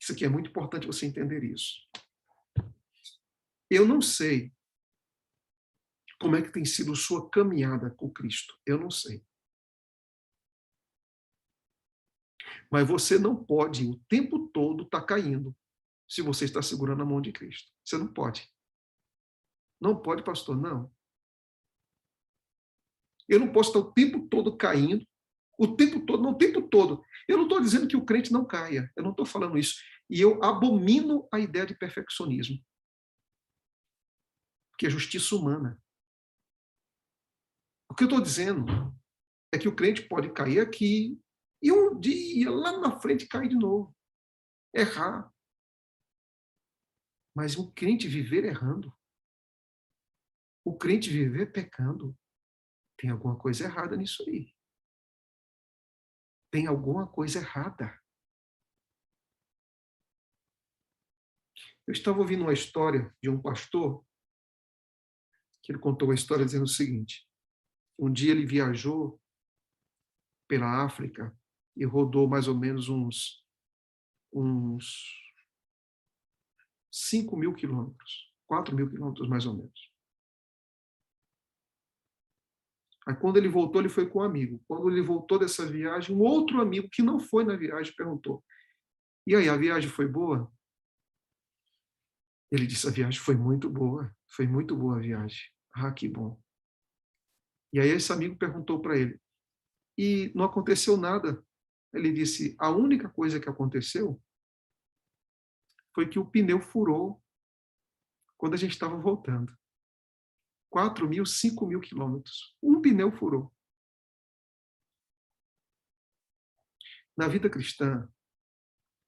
Isso aqui é muito importante você entender isso. Eu não sei como é que tem sido sua caminhada com Cristo. Eu não sei. Mas você não pode o tempo todo estar caindo se você está segurando a mão de Cristo. Você não pode. Não pode, pastor, não. Eu não posso estar o tempo todo caindo, o tempo todo, não o tempo todo. Eu não estou dizendo que o crente não caia, eu não estou falando isso. E eu abomino a ideia de perfeccionismo, que é justiça humana. O que eu estou dizendo é que o crente pode cair aqui e um dia, lá na frente, cair de novo. Errar. Mas o crente viver errando, o crente viver pecando, tem alguma coisa errada nisso aí. Tem alguma coisa errada. Eu estava ouvindo uma história de um pastor, que ele contou a história dizendo o seguinte: um dia ele viajou pela África e rodou mais ou menos uns 5.000 quilômetros, 4.000 quilômetros mais ou menos. Aí quando ele voltou, ele foi com um amigo. Quando ele voltou dessa viagem, um outro amigo que não foi na viagem perguntou: e aí, a viagem foi boa? Ele disse: a viagem foi muito boa a viagem. Ah, que bom. E aí esse amigo perguntou para ele: e não aconteceu nada? Ele disse: a única coisa que aconteceu foi que o pneu furou quando a gente estava voltando. 4.000, 5.000 quilômetros. Um pneu furou. Na vida cristã,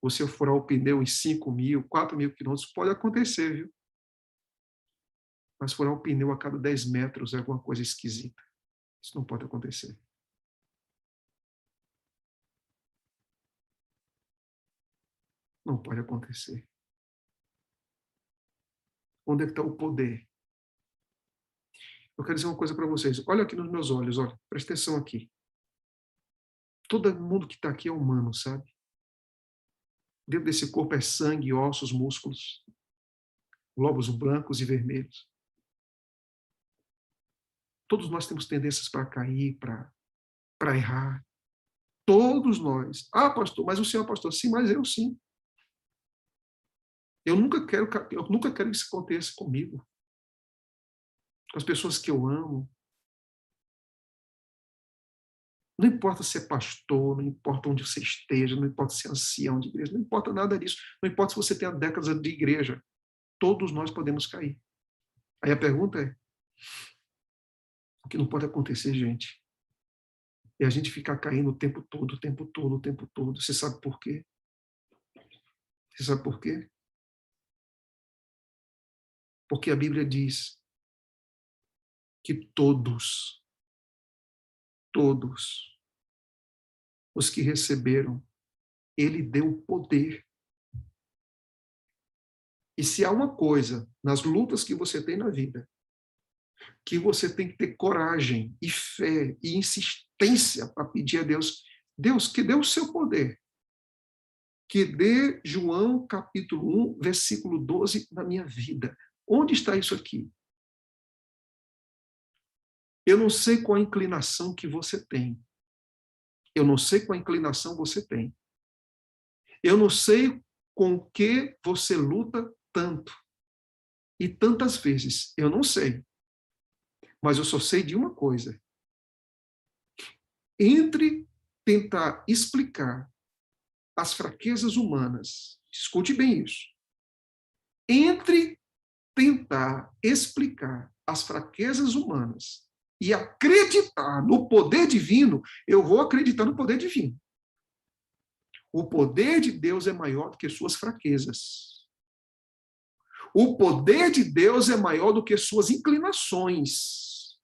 você furar o pneu em 5.000, 4.000 quilômetros, pode acontecer, viu? Mas furar o pneu a cada 10 metros é alguma coisa esquisita. Isso não pode acontecer. Não pode acontecer. Onde é que está o poder? Eu quero dizer uma coisa para vocês. Olha aqui nos meus olhos, olha. Presta atenção aqui. Todo mundo que está aqui é humano, sabe? Dentro desse corpo é sangue, ossos, músculos, glóbulos brancos e vermelhos. Todos nós temos tendências para cair, para errar. Todos nós. Ah, pastor, mas o senhor é pastor. Sim, mas eu sim. Eu nunca quero que isso aconteça comigo. Com as pessoas que eu amo. Não importa ser pastor, não importa onde você esteja, não importa ser ancião de igreja, não importa nada disso. Não importa se você tem décadas de igreja. Todos nós podemos cair. Aí a pergunta é: o que não pode acontecer, gente? É a gente ficar caindo o tempo todo, o tempo todo, o tempo todo. Você sabe por quê? Você sabe por quê? Porque a Bíblia diz que todos os que receberam, ele deu poder. E se há uma coisa nas lutas que você tem na vida, que você tem que ter coragem e fé e insistência para pedir a Deus, Deus, que dê o seu poder, que dê João capítulo 1, versículo 12 na minha vida. Onde está isso aqui? Eu não sei qual a inclinação que você tem. Eu não sei qual a inclinação você tem. Eu não sei com o que você luta tanto. E tantas vezes. Eu não sei. Mas eu só sei de uma coisa. Entre tentar explicar as fraquezas humanas, escute bem isso. Entre tentar explicar as fraquezas humanas e acreditar no poder divino, eu vou acreditar no poder divino. O poder de Deus é maior do que suas fraquezas. O poder de Deus é maior do que suas inclinações.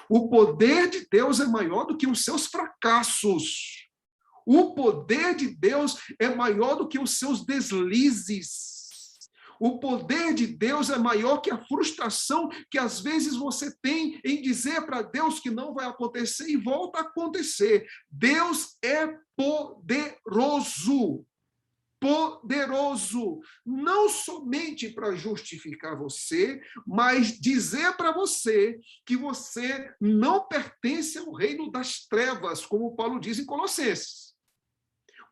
O poder de Deus é maior do que os seus fracassos. O poder de Deus é maior do que os seus deslizes. O poder de Deus é maior que a frustração que às vezes você tem em dizer para Deus que não vai acontecer e volta a acontecer. Deus é poderoso. Poderoso, não somente para justificar você, mas dizer para você que você não pertence ao reino das trevas, como Paulo diz em Colossenses.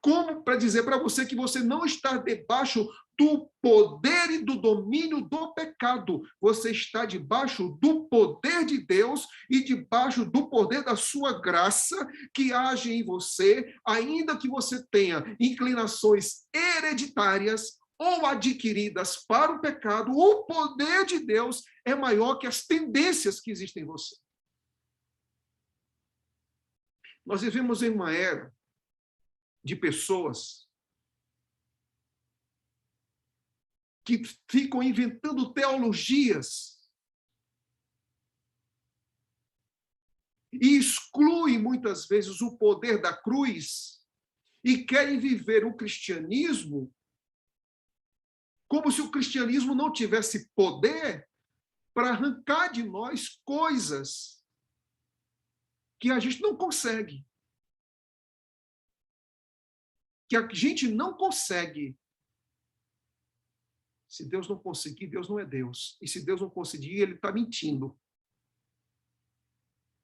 Como para dizer para você que você não está debaixo do poder e do domínio do pecado. Você está debaixo do poder de Deus e debaixo do poder da sua graça que age em você, ainda que você tenha inclinações hereditárias ou adquiridas para o pecado, o poder de Deus é maior que as tendências que existem em você. Nós vivemos em uma era de pessoas que ficam inventando teologias e excluem muitas vezes o poder da cruz e querem viver o cristianismo como se o cristianismo não tivesse poder para arrancar de nós coisas que a gente não consegue. Que a gente não consegue. Se Deus não conseguir, Deus não é Deus. E se Deus não conseguir, ele está mentindo.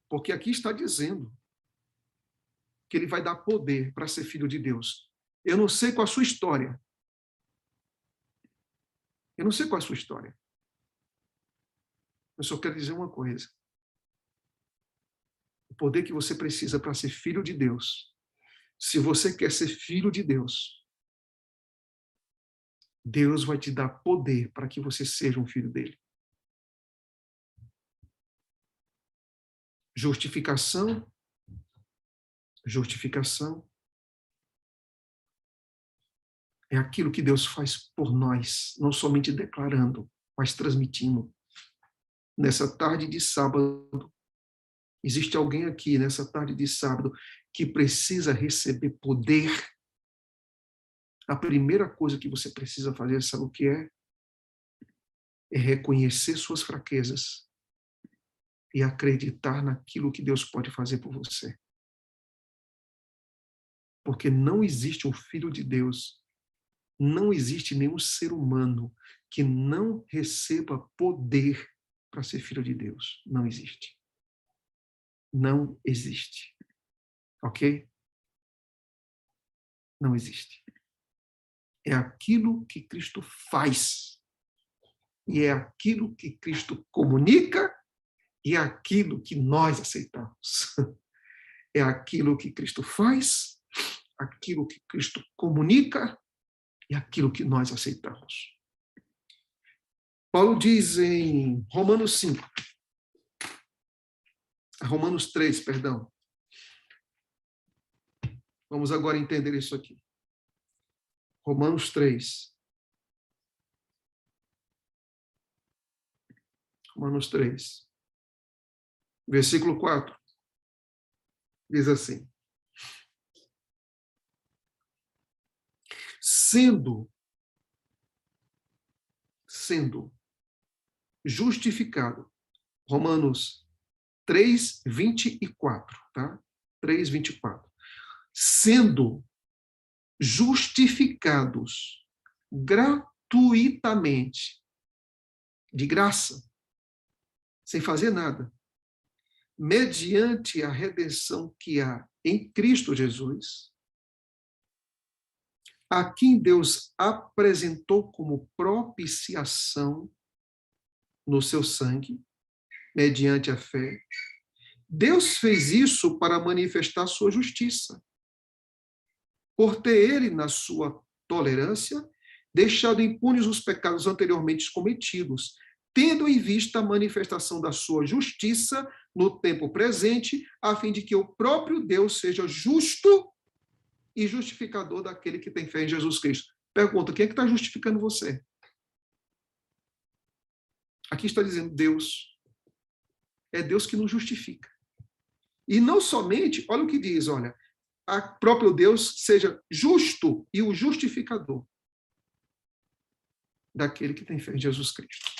Porque aqui está dizendo que ele vai dar poder para ser filho de Deus. Eu não sei qual a sua história. Eu não sei qual a sua história. Eu só quero dizer uma coisa. O poder que você precisa para ser filho de Deus. Se você quer ser filho de Deus, Deus vai te dar poder para que você seja um filho dele. Justificação. Justificação é aquilo que Deus faz por nós, não somente declarando, mas transmitindo. Nessa tarde de sábado, existe alguém aqui nessa tarde de sábado que precisa receber poder. A primeira coisa que você precisa fazer, sabe o que é? É reconhecer suas fraquezas e acreditar naquilo que Deus pode fazer por você. Porque não existe um filho de Deus, não existe nenhum ser humano que não receba poder para ser filho de Deus. Não existe. Não existe. Ok? Não existe. É aquilo que Cristo faz. E é aquilo que Cristo comunica e é aquilo que nós aceitamos. É aquilo que Cristo faz, aquilo que Cristo comunica e aquilo que nós aceitamos. Paulo diz em Romanos 5, Romanos 3, perdão. Vamos agora entender isso aqui. Romanos 3. Romanos 3. Versículo 4. Diz assim: sendo justificado. Romanos 3:24, tá? 3:24. Sendo justificados gratuitamente, de graça, sem fazer nada, mediante a redenção que há em Cristo Jesus, a quem Deus apresentou como propiciação no seu sangue, mediante a fé. Deus fez isso para manifestar sua justiça, por ter ele, na sua tolerância, deixado impunes os pecados anteriormente cometidos, tendo em vista a manifestação da sua justiça no tempo presente, a fim de que o próprio Deus seja justo e justificador daquele que tem fé em Jesus Cristo. Pergunta, quem é que está justificando você? Aqui está dizendo Deus. É Deus que nos justifica. E não somente, olha o que diz, olha, a próprio Deus seja justo e o justificador daquele que tem fé em Jesus Cristo.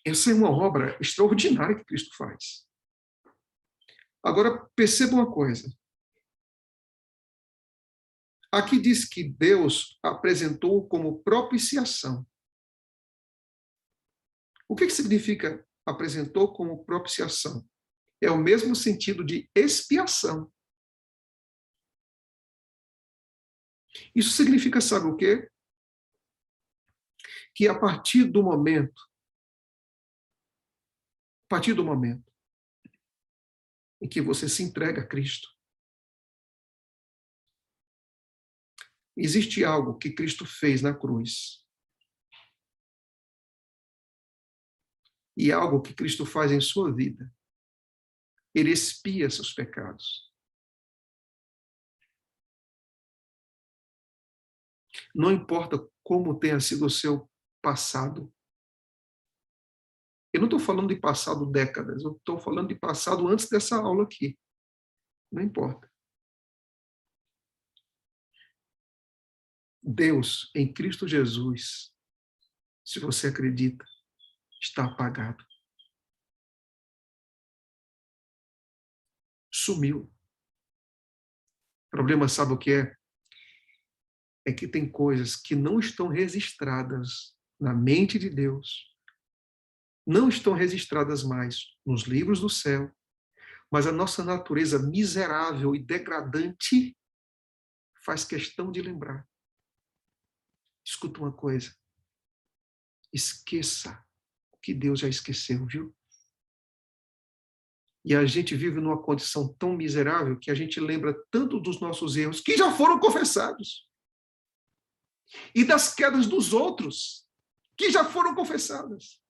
Essa é uma obra extraordinária que Cristo faz. Agora, perceba uma coisa. Aqui diz que Deus apresentou como propiciação. O que significa apresentou como propiciação? É o mesmo sentido de expiação. Isso significa, sabe o quê? Que a partir do momento em que você se entrega a Cristo, existe algo que Cristo fez na cruz. E algo que Cristo faz em sua vida. Ele expia seus pecados. Não importa como tenha sido o seu passado. Eu não estou falando de passado décadas, eu estou falando de passado antes dessa aula aqui. Não importa. Deus, em Cristo Jesus, se você acredita, está apagado. Sumiu. O problema, sabe o que é? É que tem coisas que não estão registradas na mente de Deus, não estão registradas mais nos livros do céu, mas a nossa natureza miserável e degradante faz questão de lembrar. Escuta uma coisa. Esqueça o que Deus já esqueceu, viu? E a gente vive numa condição tão miserável que a gente lembra tanto dos nossos erros que já foram confessados. E das quedas dos outros que já foram confessadas.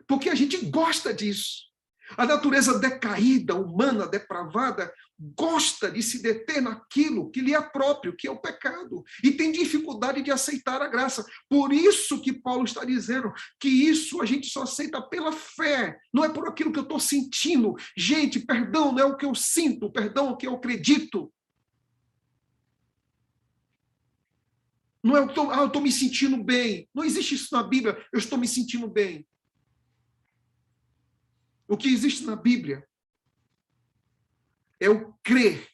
Porque a gente gosta disso. A natureza decaída, humana, depravada, gosta de se deter naquilo que lhe é próprio, que é o pecado, e tem dificuldade de aceitar a graça. Por isso que Paulo está dizendo que isso a gente só aceita pela fé, não é por aquilo que eu estou sentindo. Gente, perdão não é o que eu sinto, perdão é o que eu acredito. Não é eu estou me sentindo bem. Não existe isso na Bíblia, eu estou me sentindo bem. O que existe na Bíblia é o crer,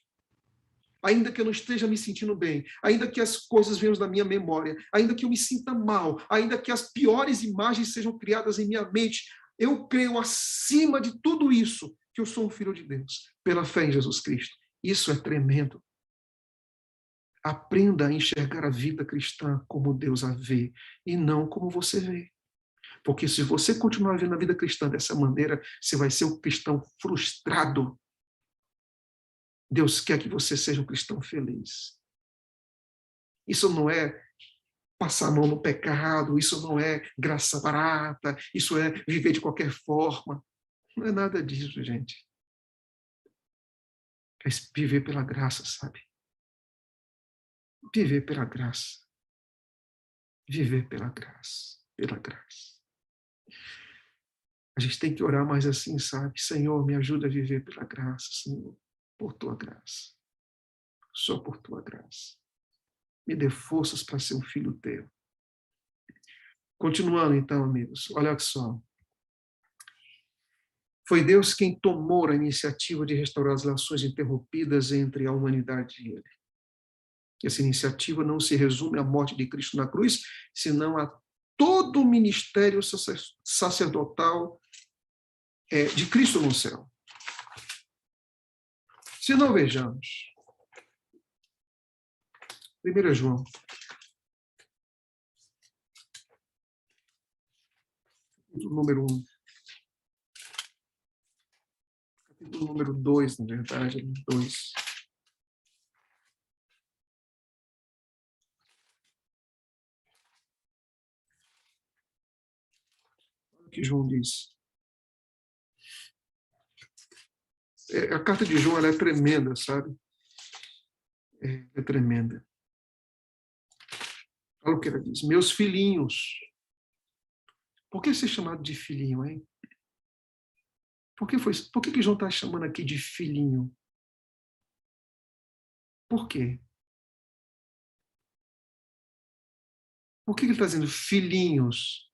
ainda que eu não esteja me sentindo bem, ainda que as coisas venham da minha memória, ainda que eu me sinta mal, ainda que as piores imagens sejam criadas em minha mente, eu creio acima de tudo isso que eu sou um filho de Deus, pela fé em Jesus Cristo. Isso é tremendo. Aprenda a enxergar a vida cristã como Deus a vê e não como você vê. Porque se você continuar vendo a vida cristã dessa maneira, você vai ser um cristão frustrado. Deus quer que você seja um cristão feliz. Isso não é passar a mão no pecado, isso não é graça barata, isso é viver de qualquer forma. Não é nada disso, gente. É viver pela graça, sabe? Viver pela graça. Viver pela graça. Pela graça. A gente tem que orar mais assim, sabe? Senhor, me ajuda a viver pela graça, Senhor. por tua graça. Só por tua graça. Me dê forças para ser um filho teu. Continuando então, amigos, olha só. Foi Deus quem tomou a iniciativa de restaurar as relações interrompidas entre a humanidade e ele. Essa iniciativa não se resume à morte de Cristo na cruz, senão a todo o ministério sacerdotal de Cristo no céu. Se não, vejamos. 1 João. Capítulo número 1. Capítulo número 2, na verdade. 2. Olha o que João diz. A carta de João ela é tremenda, sabe? É tremenda. Olha o que ela diz. Meus filhinhos. Por que ser chamado de filhinho, hein? Por que João está chamando aqui de filhinho? Por quê? Por que ele está dizendo filhinhos?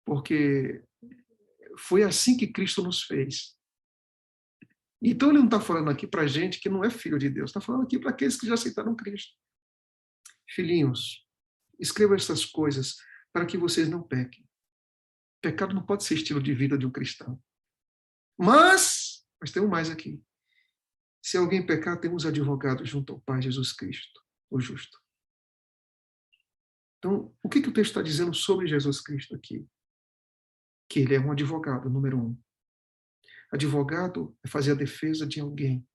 Porque foi assim que Cristo nos fez. Então ele não está falando aqui para gente que não é filho de Deus, está falando aqui para aqueles que já aceitaram Cristo. Filhinhos, escreva essas coisas para que vocês não pequem. Pecado não pode ser estilo de vida de um cristão. Mas tem um mais aqui. Se alguém pecar, temos advogados junto ao Pai, Jesus Cristo, o justo. Então, o que o texto está dizendo sobre Jesus Cristo aqui? Que ele é um advogado, número 1. Advogado é fazer a defesa de alguém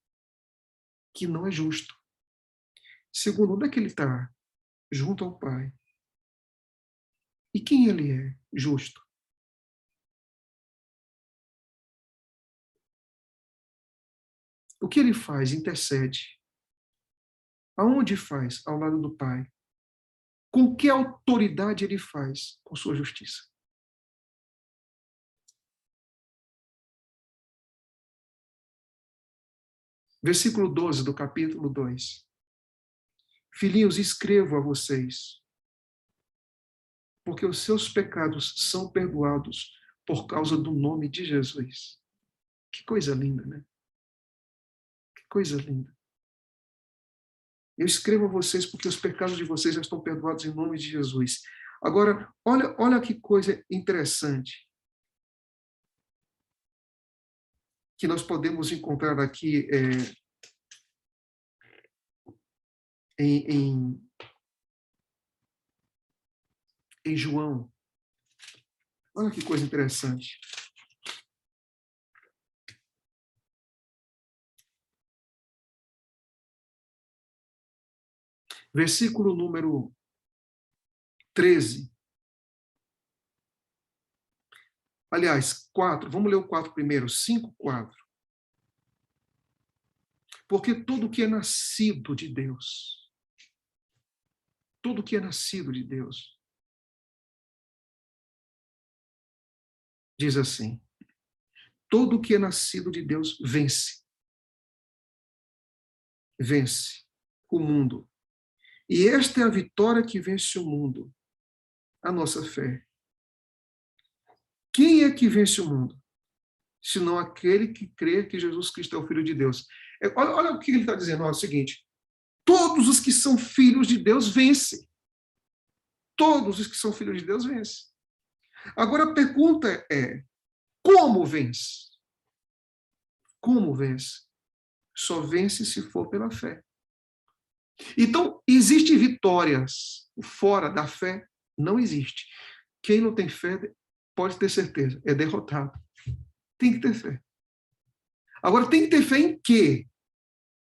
que não é justo. Segundo, onde é que ele está? Junto ao Pai. E quem ele é? Justo. O que ele faz? Intercede. Aonde faz? Ao lado do Pai. Com que autoridade ele faz? Com sua justiça. Versículo 12 do capítulo 2. Filhinhos, escrevo a vocês, porque os seus pecados são perdoados por causa do nome de Jesus. Que coisa linda, né? Que coisa linda. Eu escrevo a vocês porque os pecados de vocês já estão perdoados em nome de Jesus. Agora, olha que coisa interessante que nós podemos encontrar aqui em João. Olha que coisa interessante. Versículo número 13. Aliás, 4. Vamos ler o 4 primeiro. 5, 4. Porque tudo que é nascido de Deus, tudo que é nascido de Deus, diz assim, todo que é nascido de Deus vence. Vence o mundo. E esta é a vitória que vence o mundo, a nossa fé. Quem é que vence o mundo? Senão aquele que crê que Jesus Cristo é o Filho de Deus. Olha o que ele está dizendo, é o seguinte, todos os que são filhos de Deus vencem. Todos os que são filhos de Deus vencem. Agora a pergunta é, como vence? Como vence? Só vence se for pela fé. Então, existem vitórias fora da fé? Não existe. Quem não tem fé, pode ter certeza, é derrotado. Tem que ter fé. Agora, tem que ter fé em quê?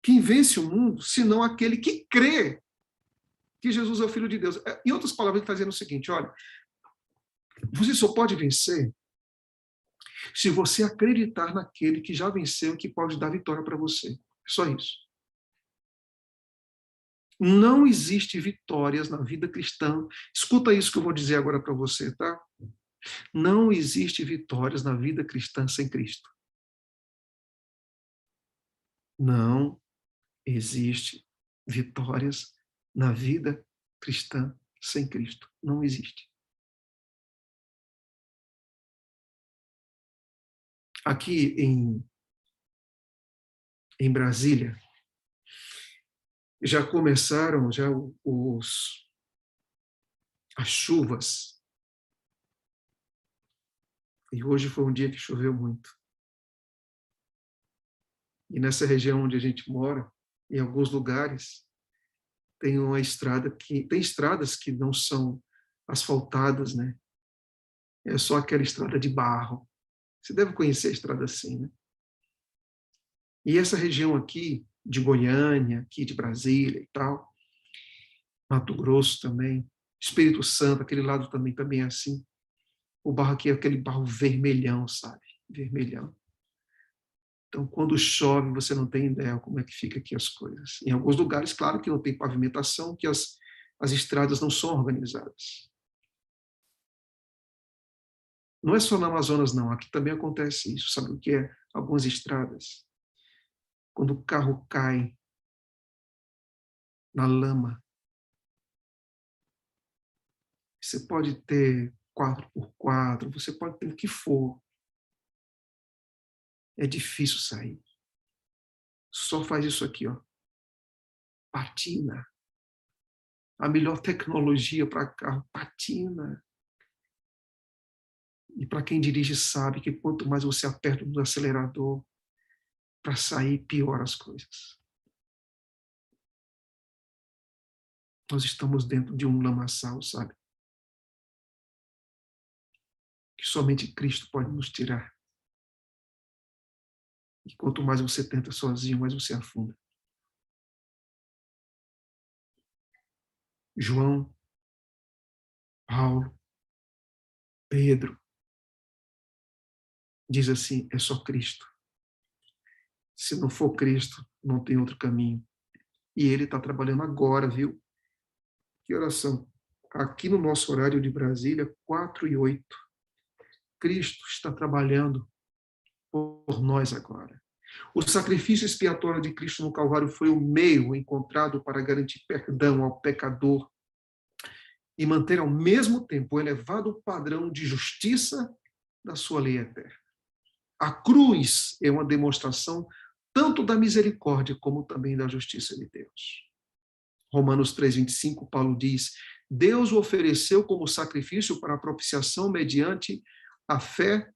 Quem vence o mundo, senão aquele que crê que Jesus é o Filho de Deus. Em outras palavras, ele está dizendo o seguinte, olha, você só pode vencer se você acreditar naquele que já venceu e que pode dar vitória para você. Só isso. Não existe vitórias na vida cristã. Escuta isso que eu vou dizer agora para você, tá? Não existe vitórias na vida cristã sem Cristo. Não existe vitórias na vida cristã sem Cristo. Não existe. Aqui em Brasília, já começaram as chuvas. E hoje foi um dia que choveu muito. E nessa região onde a gente mora, em alguns lugares, tem estradas que não são asfaltadas, né? É só aquela estrada de barro. Você deve conhecer a estrada assim, né? E essa região aqui, de Goiânia, aqui de Brasília e tal, Mato Grosso também, Espírito Santo, aquele lado também é assim. O barro aqui é aquele barro vermelhão, sabe? Vermelhão. Então, quando chove, você não tem ideia como é que fica aqui as coisas. Em alguns lugares, claro que não tem pavimentação, que as estradas não são organizadas. Não é só no Amazonas, não. Aqui também acontece isso. Sabe o que é? Algumas estradas. Quando o carro cai na lama, você pode ter 4x4, você pode ter o que for. É difícil sair. Só faz isso aqui, ó. Patina. A melhor tecnologia para carro, patina. E para quem dirige sabe que quanto mais você aperta no acelerador para sair, pior as coisas. Nós estamos dentro de um lamaçal, sabe? Que somente Cristo pode nos tirar. E quanto mais você tenta sozinho, mais você afunda. João, Paulo, Pedro, diz assim, é só Cristo. Se não for Cristo, não tem outro caminho. E ele está trabalhando agora, viu? Que oração. Aqui no nosso horário de Brasília, 4h08. Cristo está trabalhando por nós agora. O sacrifício expiatório de Cristo no Calvário foi o meio encontrado para garantir perdão ao pecador e manter ao mesmo tempo o elevado padrão de justiça da sua lei eterna. A cruz é uma demonstração tanto da misericórdia como também da justiça de Deus. Romanos 3:25, Paulo diz: Deus o ofereceu como sacrifício para a propiciação mediante a fé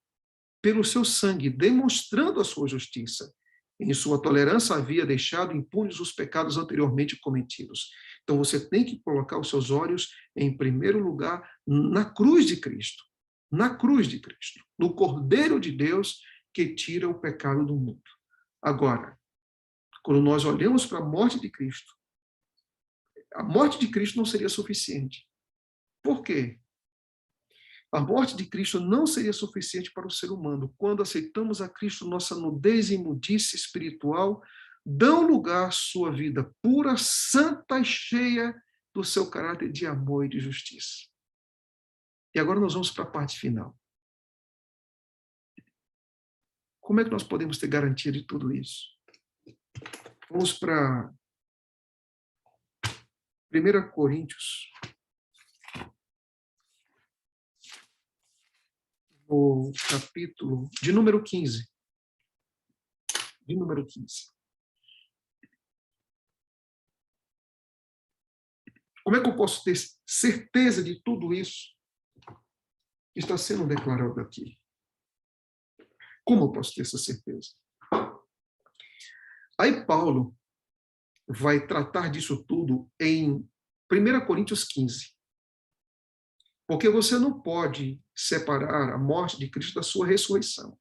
pelo seu sangue, demonstrando a sua justiça. Em sua tolerância havia deixado impunes os pecados anteriormente cometidos. Então você tem que colocar os seus olhos, em primeiro lugar, na cruz de Cristo. Na cruz de Cristo. No Cordeiro de Deus que tira o pecado do mundo. Agora, quando nós olhamos para a morte de Cristo, a morte de Cristo não seria suficiente. Por quê? A morte de Cristo não seria suficiente para o ser humano. Quando aceitamos a Cristo, nossa nudez e imundice espiritual dão lugar à sua vida pura, santa e cheia do seu caráter de amor e de justiça. E agora nós vamos para a parte final. Como é que nós podemos ter garantia de tudo isso? Vamos para 1 Coríntios, o capítulo de número 15. De número 15. Como é que eu posso ter certeza de tudo isso que está sendo declarado aqui? Como eu posso ter essa certeza? Aí Paulo vai tratar disso tudo em 1 Coríntios 15. Porque você não pode separar a morte de Cristo da sua ressurreição.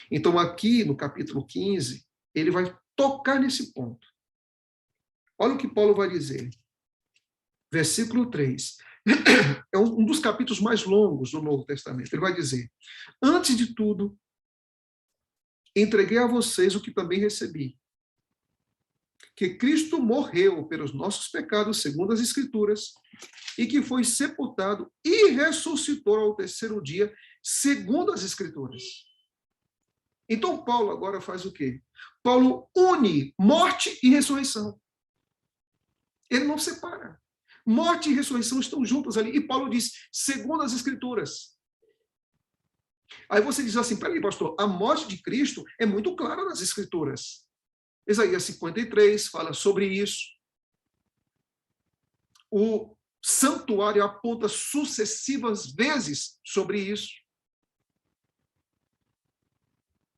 Então, aqui no capítulo 15, ele vai tocar nesse ponto. Olha o que Paulo vai dizer. Versículo 3. É um dos capítulos mais longos do Novo Testamento. Ele vai dizer: antes de tudo, entreguei a vocês o que também recebi. que Cristo morreu pelos nossos pecados, segundo as Escrituras, e que foi sepultado e ressuscitou ao terceiro dia, segundo as Escrituras. Então, Paulo agora faz o quê? Paulo une morte e ressurreição. Ele não separa. Morte e ressurreição estão juntas ali. E Paulo diz, segundo as Escrituras. Aí você diz assim, peraí, pastor, a morte de Cristo é muito clara nas Escrituras. Isaías 53 fala sobre isso. O santuário aponta sucessivas vezes sobre isso.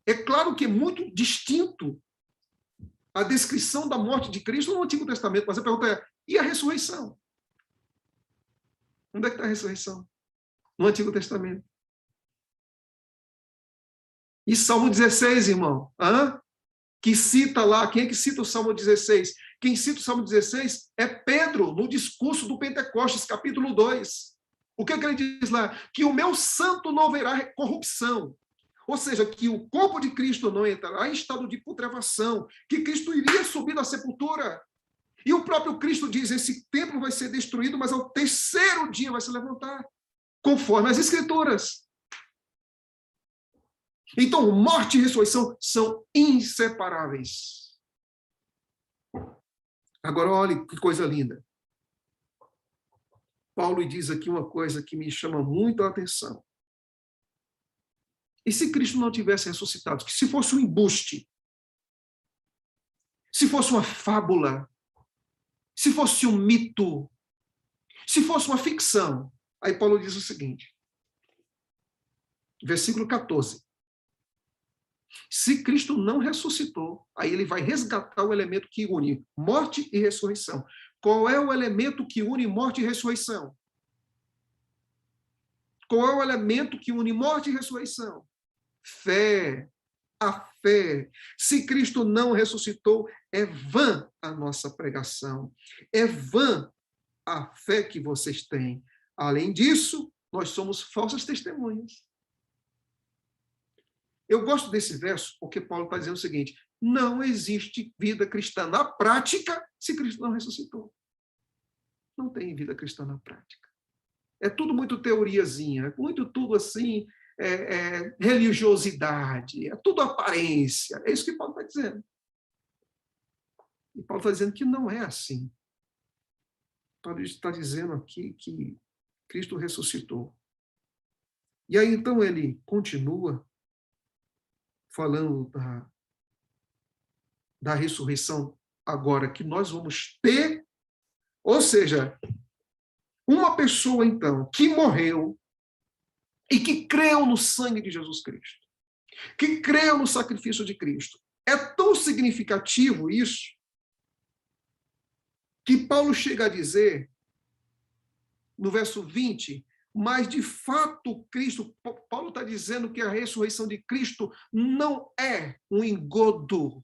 É claro que é muito distinto a descrição da morte de Cristo no Antigo Testamento, mas a pergunta é, e a ressurreição? Onde é que está a ressurreição? No Antigo Testamento. E Salmo 16, irmão? Que cita lá, quem é que cita o Salmo 16? Quem cita o Salmo 16 é Pedro, no discurso do Pentecostes, capítulo 2. O que ele diz lá? Que o meu santo não verá corrupção. Ou seja, que o corpo de Cristo não entrará em estado de putrefação, que Cristo iria subir da sepultura. E o próprio Cristo diz, esse templo vai ser destruído, mas ao terceiro dia vai se levantar, conforme as Escrituras. Então, morte e ressurreição são inseparáveis. Agora, olhe que coisa linda. Paulo diz aqui uma coisa que me chama muito a atenção. E se Cristo não tivesse ressuscitado? Que se fosse um embuste, se fosse uma fábula, se fosse um mito, se fosse uma ficção. Aí Paulo diz o seguinte, versículo 14. Se Cristo não ressuscitou, aí ele vai resgatar o elemento que une morte e ressurreição. Qual é o elemento que une morte e ressurreição? Qual é o elemento que une morte e ressurreição? Fé. A fé. Se Cristo não ressuscitou, é vã a nossa pregação. É vã a fé que vocês têm. Além disso, nós somos falsas testemunhas. Eu gosto desse verso porque Paulo está dizendo o seguinte, não existe vida cristã na prática se Cristo não ressuscitou. Não tem vida cristã na prática. É tudo muito teoriazinha, é muito tudo assim, religiosidade, é tudo aparência. É isso que Paulo está dizendo. E Paulo está dizendo que não é assim. Paulo está dizendo aqui que Cristo ressuscitou. E aí, então, ele continua falando da ressurreição agora que nós vamos ter, ou seja, uma pessoa, então, que morreu e que creu no sangue de Jesus Cristo, que creu no sacrifício de Cristo. É tão significativo isso que Paulo chega a dizer, no verso 20, mas de fato Cristo, Paulo está dizendo que a ressurreição de Cristo não é um engodo.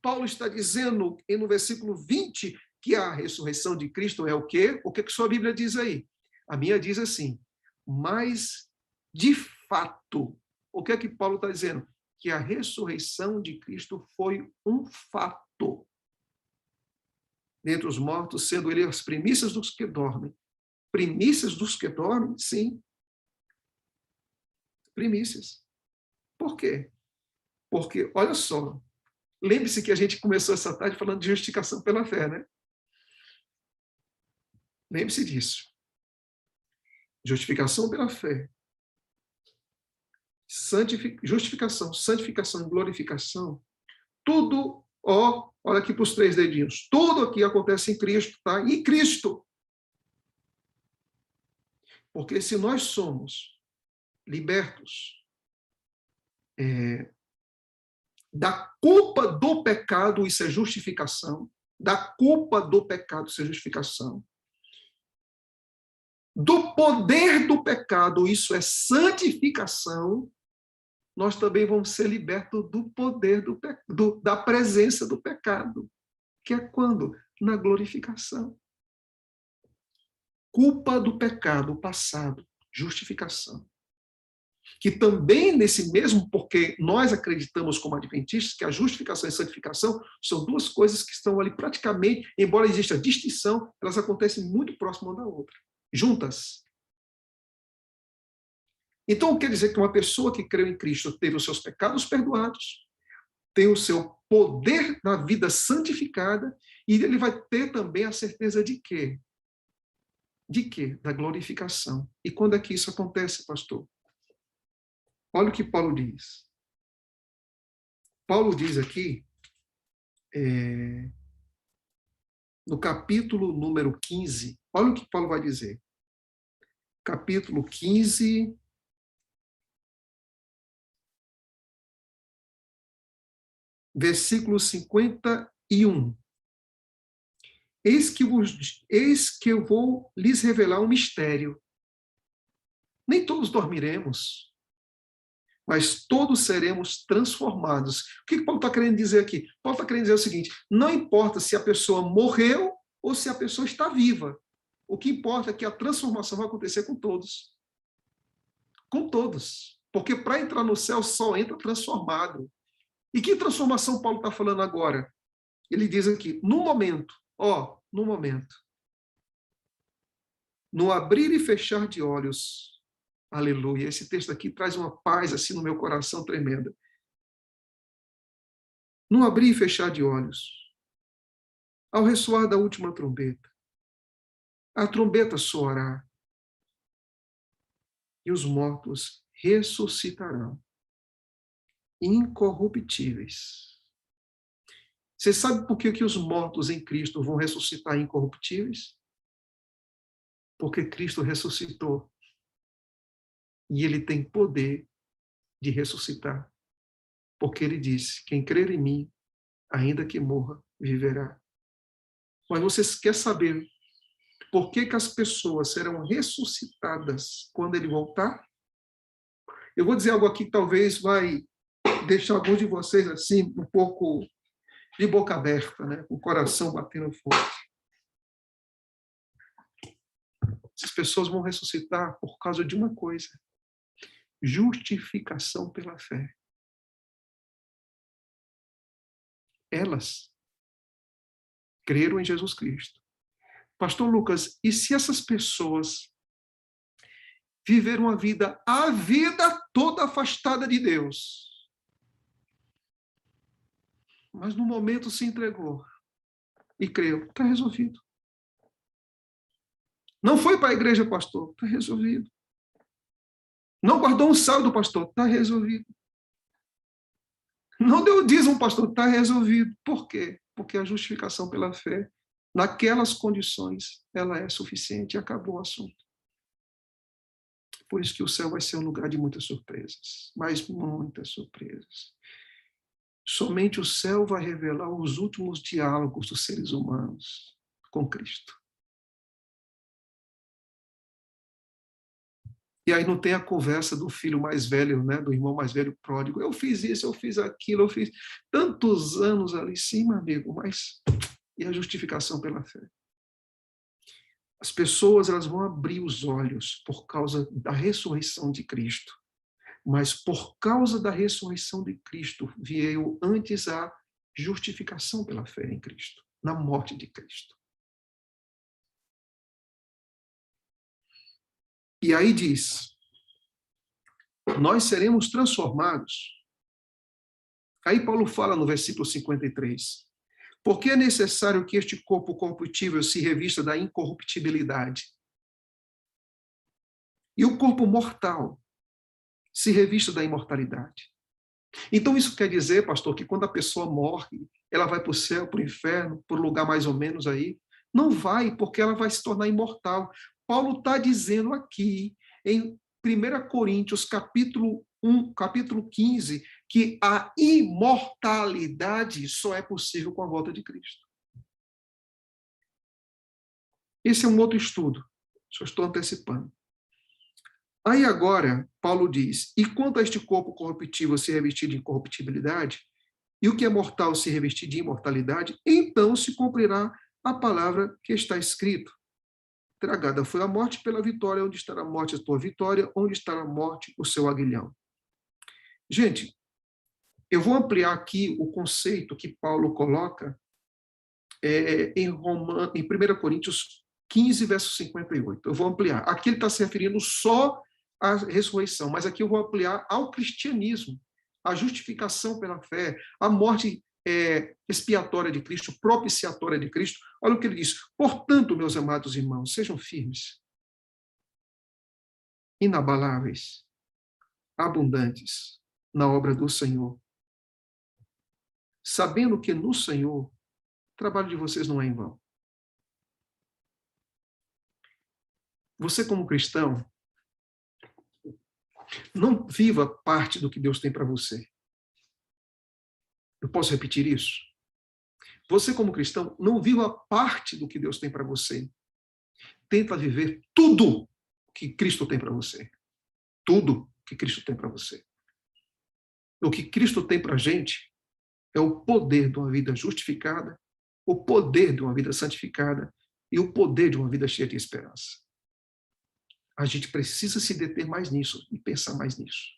Paulo está dizendo, no versículo 20, que a ressurreição de Cristo é o quê? O que a sua Bíblia diz aí? A minha diz assim, mas de fato, o que é que Paulo está dizendo? Que a ressurreição de Cristo foi um fato. Dentre os mortos, sendo ele as primícias dos que dormem. Primícias dos que dormem? Sim. Primícias. Por quê? Porque, olha só, lembre-se que a gente começou essa tarde falando de justificação pela fé, né? Lembre-se disso. Justificação pela fé. Justificação, santificação e glorificação. Tudo, olha aqui para os 3 dedinhos. Tudo aqui acontece em Cristo, tá? Em Cristo. Porque se nós somos libertos da culpa do pecado, isso é justificação. Da culpa do pecado, isso é justificação. Do poder do pecado, isso é santificação. Nós também vamos ser libertos do poder da presença do pecado. Que é quando? Na glorificação. Culpa do pecado, passado, justificação. que também nesse mesmo, porque nós acreditamos como adventistas que a justificação e a santificação são duas coisas que estão ali praticamente, embora exista distinção, elas acontecem muito próximo uma da outra, juntas. Então, quer dizer que uma pessoa que creu em Cristo teve os seus pecados perdoados, tem o seu poder na vida santificada, e ele vai ter também a certeza de quê? De quê? Da glorificação. E quando é que isso acontece, pastor? Olha o que Paulo diz. Paulo diz aqui, no capítulo número 15, olha o que Paulo vai dizer. Capítulo 15, versículo 51. Eis que eu vou lhes revelar um mistério. Nem todos dormiremos, mas todos seremos transformados. O que Paulo está querendo dizer aqui? Paulo está querendo dizer o seguinte: não importa se a pessoa morreu ou se a pessoa está viva. O que importa é que a transformação vai acontecer com todos. Com todos. Porque para entrar no céu só entra transformado. E que transformação Paulo está falando agora? Ele diz aqui, no momento, no abrir e fechar de olhos, aleluia, esse texto aqui traz uma paz assim no meu coração tremenda. No abrir e fechar de olhos, ao ressoar da última trombeta, a trombeta soará e os mortos ressuscitarão, incorruptíveis. Você sabe por que os mortos em Cristo vão ressuscitar incorruptíveis? Porque Cristo ressuscitou. E ele tem poder de ressuscitar. Porque ele disse, quem crer em mim, ainda que morra, viverá. Mas você quer saber por que as pessoas serão ressuscitadas quando ele voltar? Eu vou dizer algo aqui que talvez vai deixar alguns de vocês assim, um pouco de boca aberta, né? Com o coração batendo forte. Essas pessoas vão ressuscitar por causa de uma coisa: justificação pela fé. Elas creram em Jesus Cristo. Pastor Lucas, e se essas pessoas viveram a vida toda afastada de Deus, mas no momento se entregou e creu, está resolvido. Não foi para a igreja, pastor, está resolvido. Não guardou um saldo, pastor, está resolvido. Não deu dízimo, pastor, está resolvido. Por quê? Porque a justificação pela fé, naquelas condições, ela é suficiente e acabou o assunto. Por isso que o céu vai ser um lugar de muitas surpresas, mas muitas surpresas. Somente o céu vai revelar os últimos diálogos dos seres humanos com Cristo. E aí não tem a conversa do filho mais velho, né, do irmão mais velho pródigo. Eu fiz isso, eu fiz aquilo, eu fiz tantos anos ali, sim, meu amigo, mas e a justificação pela fé? As pessoas, elas vão abrir os olhos por causa da ressurreição de Cristo. Mas por causa da ressurreição de Cristo, veio antes a justificação pela fé em Cristo, na morte de Cristo. E aí diz, nós seremos transformados. Aí Paulo fala no versículo 53, porque é necessário que este corpo corruptível se revista da incorruptibilidade, e o corpo mortal se revista da imortalidade. Então isso quer dizer, pastor, que quando a pessoa morre, ela vai para o céu, para o inferno, para o lugar mais ou menos aí? Não vai, porque ela vai se tornar imortal. Paulo está dizendo aqui, em 1 Coríntios, capítulo 1, capítulo 15, que a imortalidade só é possível com a volta de Cristo. Esse é um outro estudo, só estou antecipando. Aí agora, Paulo diz, e quanto a este corpo corruptível se revestir de incorruptibilidade, e o que é mortal se revestir de imortalidade, então se cumprirá a palavra que está escrito. tragada foi a morte pela vitória. Onde estará a morte, a tua vitória? Onde estará a morte, o seu aguilhão? Gente, eu vou ampliar aqui o conceito que Paulo coloca em 1 Coríntios 15, verso 58. Eu vou ampliar. Aqui ele está se referindo só à ressurreição, mas aqui eu vou ampliar ao cristianismo, à justificação pela fé, à morte expiatória de Cristo, propiciatória de Cristo. Olha o que ele diz. Portanto, meus amados irmãos, sejam firmes, inabaláveis, abundantes na obra do Senhor, sabendo que no Senhor o trabalho de vocês não é em vão. Você, como cristão, não viva parte do que Deus tem para você. Eu posso repetir isso? Você, como cristão, não viva parte do que Deus tem para você. Tenta viver tudo que Cristo tem para você. Tudo que Cristo tem para você. O que Cristo tem para a gente é o poder de uma vida justificada, o poder de uma vida santificada e o poder de uma vida cheia de esperança. A gente precisa se deter mais nisso e pensar mais nisso.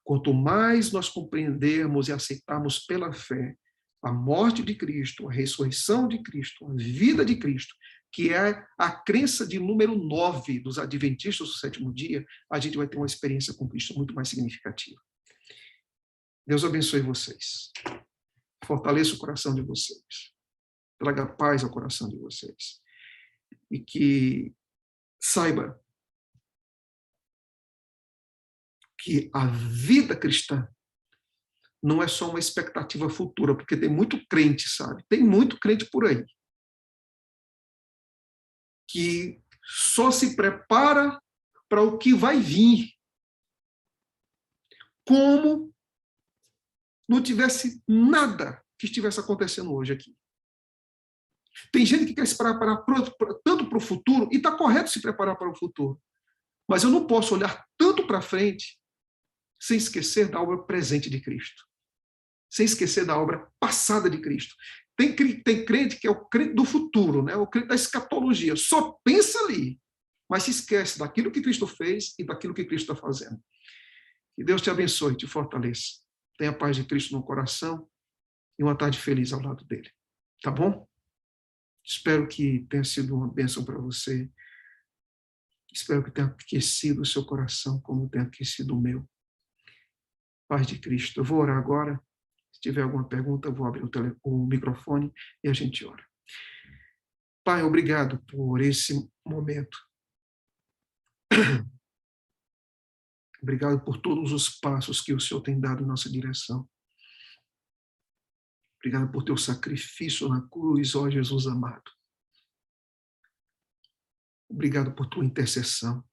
Quanto mais nós compreendermos e aceitarmos pela fé a morte de Cristo, a ressurreição de Cristo, a vida de Cristo, que é a crença de número 9 dos adventistas do sétimo dia, a gente vai ter uma experiência com Cristo muito mais significativa. Deus abençoe vocês. Fortaleça o coração de vocês. Traga paz ao coração de vocês. E que saiba que a vida cristã não é só uma expectativa futura, porque tem muito crente, sabe? Tem muito crente por aí que só se prepara para o que vai vir, como não tivesse nada que estivesse acontecendo hoje aqui. Tem gente que quer se preparar tanto para o futuro, e está correto se preparar para o futuro, mas eu não posso olhar tanto para frente sem esquecer da obra presente de Cristo, sem esquecer da obra passada de Cristo. Tem crente que é o crente do futuro, né? O crente da escatologia, só pensa ali, mas se esquece daquilo que Cristo fez e daquilo que Cristo está fazendo. Que Deus te abençoe, te fortaleça. Tenha a paz de Cristo no coração e uma tarde feliz ao lado dele. Tá bom? Espero que tenha sido uma bênção para você. Espero que tenha aquecido o seu coração como tem aquecido o meu. Paz de Cristo. Eu vou orar agora. Se tiver alguma pergunta, eu vou abrir o microfone e a gente ora. Pai, obrigado por esse momento. Obrigado por todos os passos que o Senhor tem dado em nossa direção. Obrigado por teu sacrifício na cruz, ó Jesus amado. Obrigado por tua intercessão.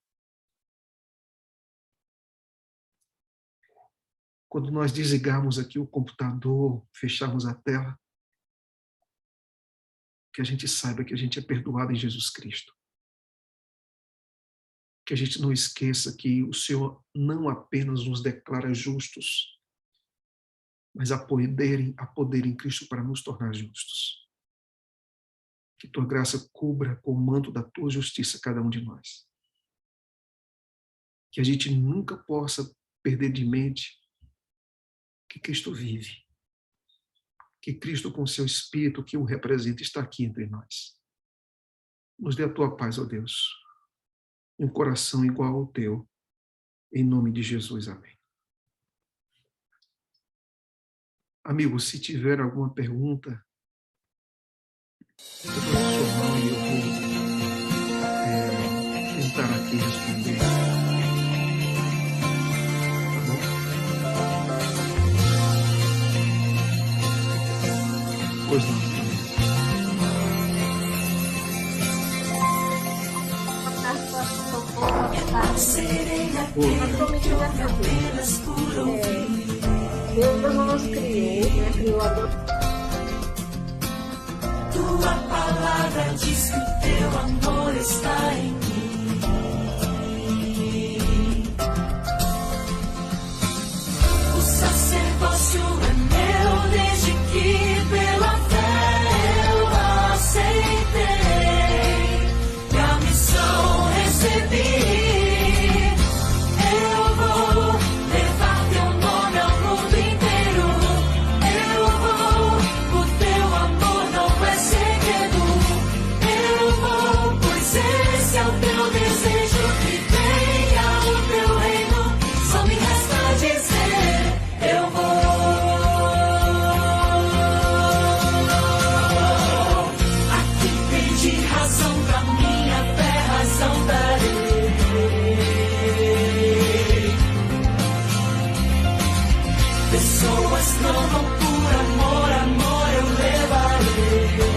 Quando nós desligarmos aqui o computador, fecharmos a tela, que a gente saiba que a gente é perdoado em Jesus Cristo. Que a gente não esqueça que o Senhor não apenas nos declara justos, mas há poder em Cristo para nos tornar justos. Que tua graça cubra com o manto da tua justiça cada um de nós. Que a gente nunca possa perder de mente que Cristo vive, que Cristo com seu Espírito, que o representa, está aqui entre nós. Nos dê a tua paz, ó Deus, um coração igual ao teu, em nome de Jesus, amém. Amigo, se tiver alguma pergunta, eu vou sua mão e eu vou tentar aqui responder. Pois não. Deus não nos criou, né? Criou a Tua palavra diz que o teu amor está em mim. O sacerdócio é meu desde que pela fé eu aceitei. E a Pessoas clamam por amor, amor eu levarei.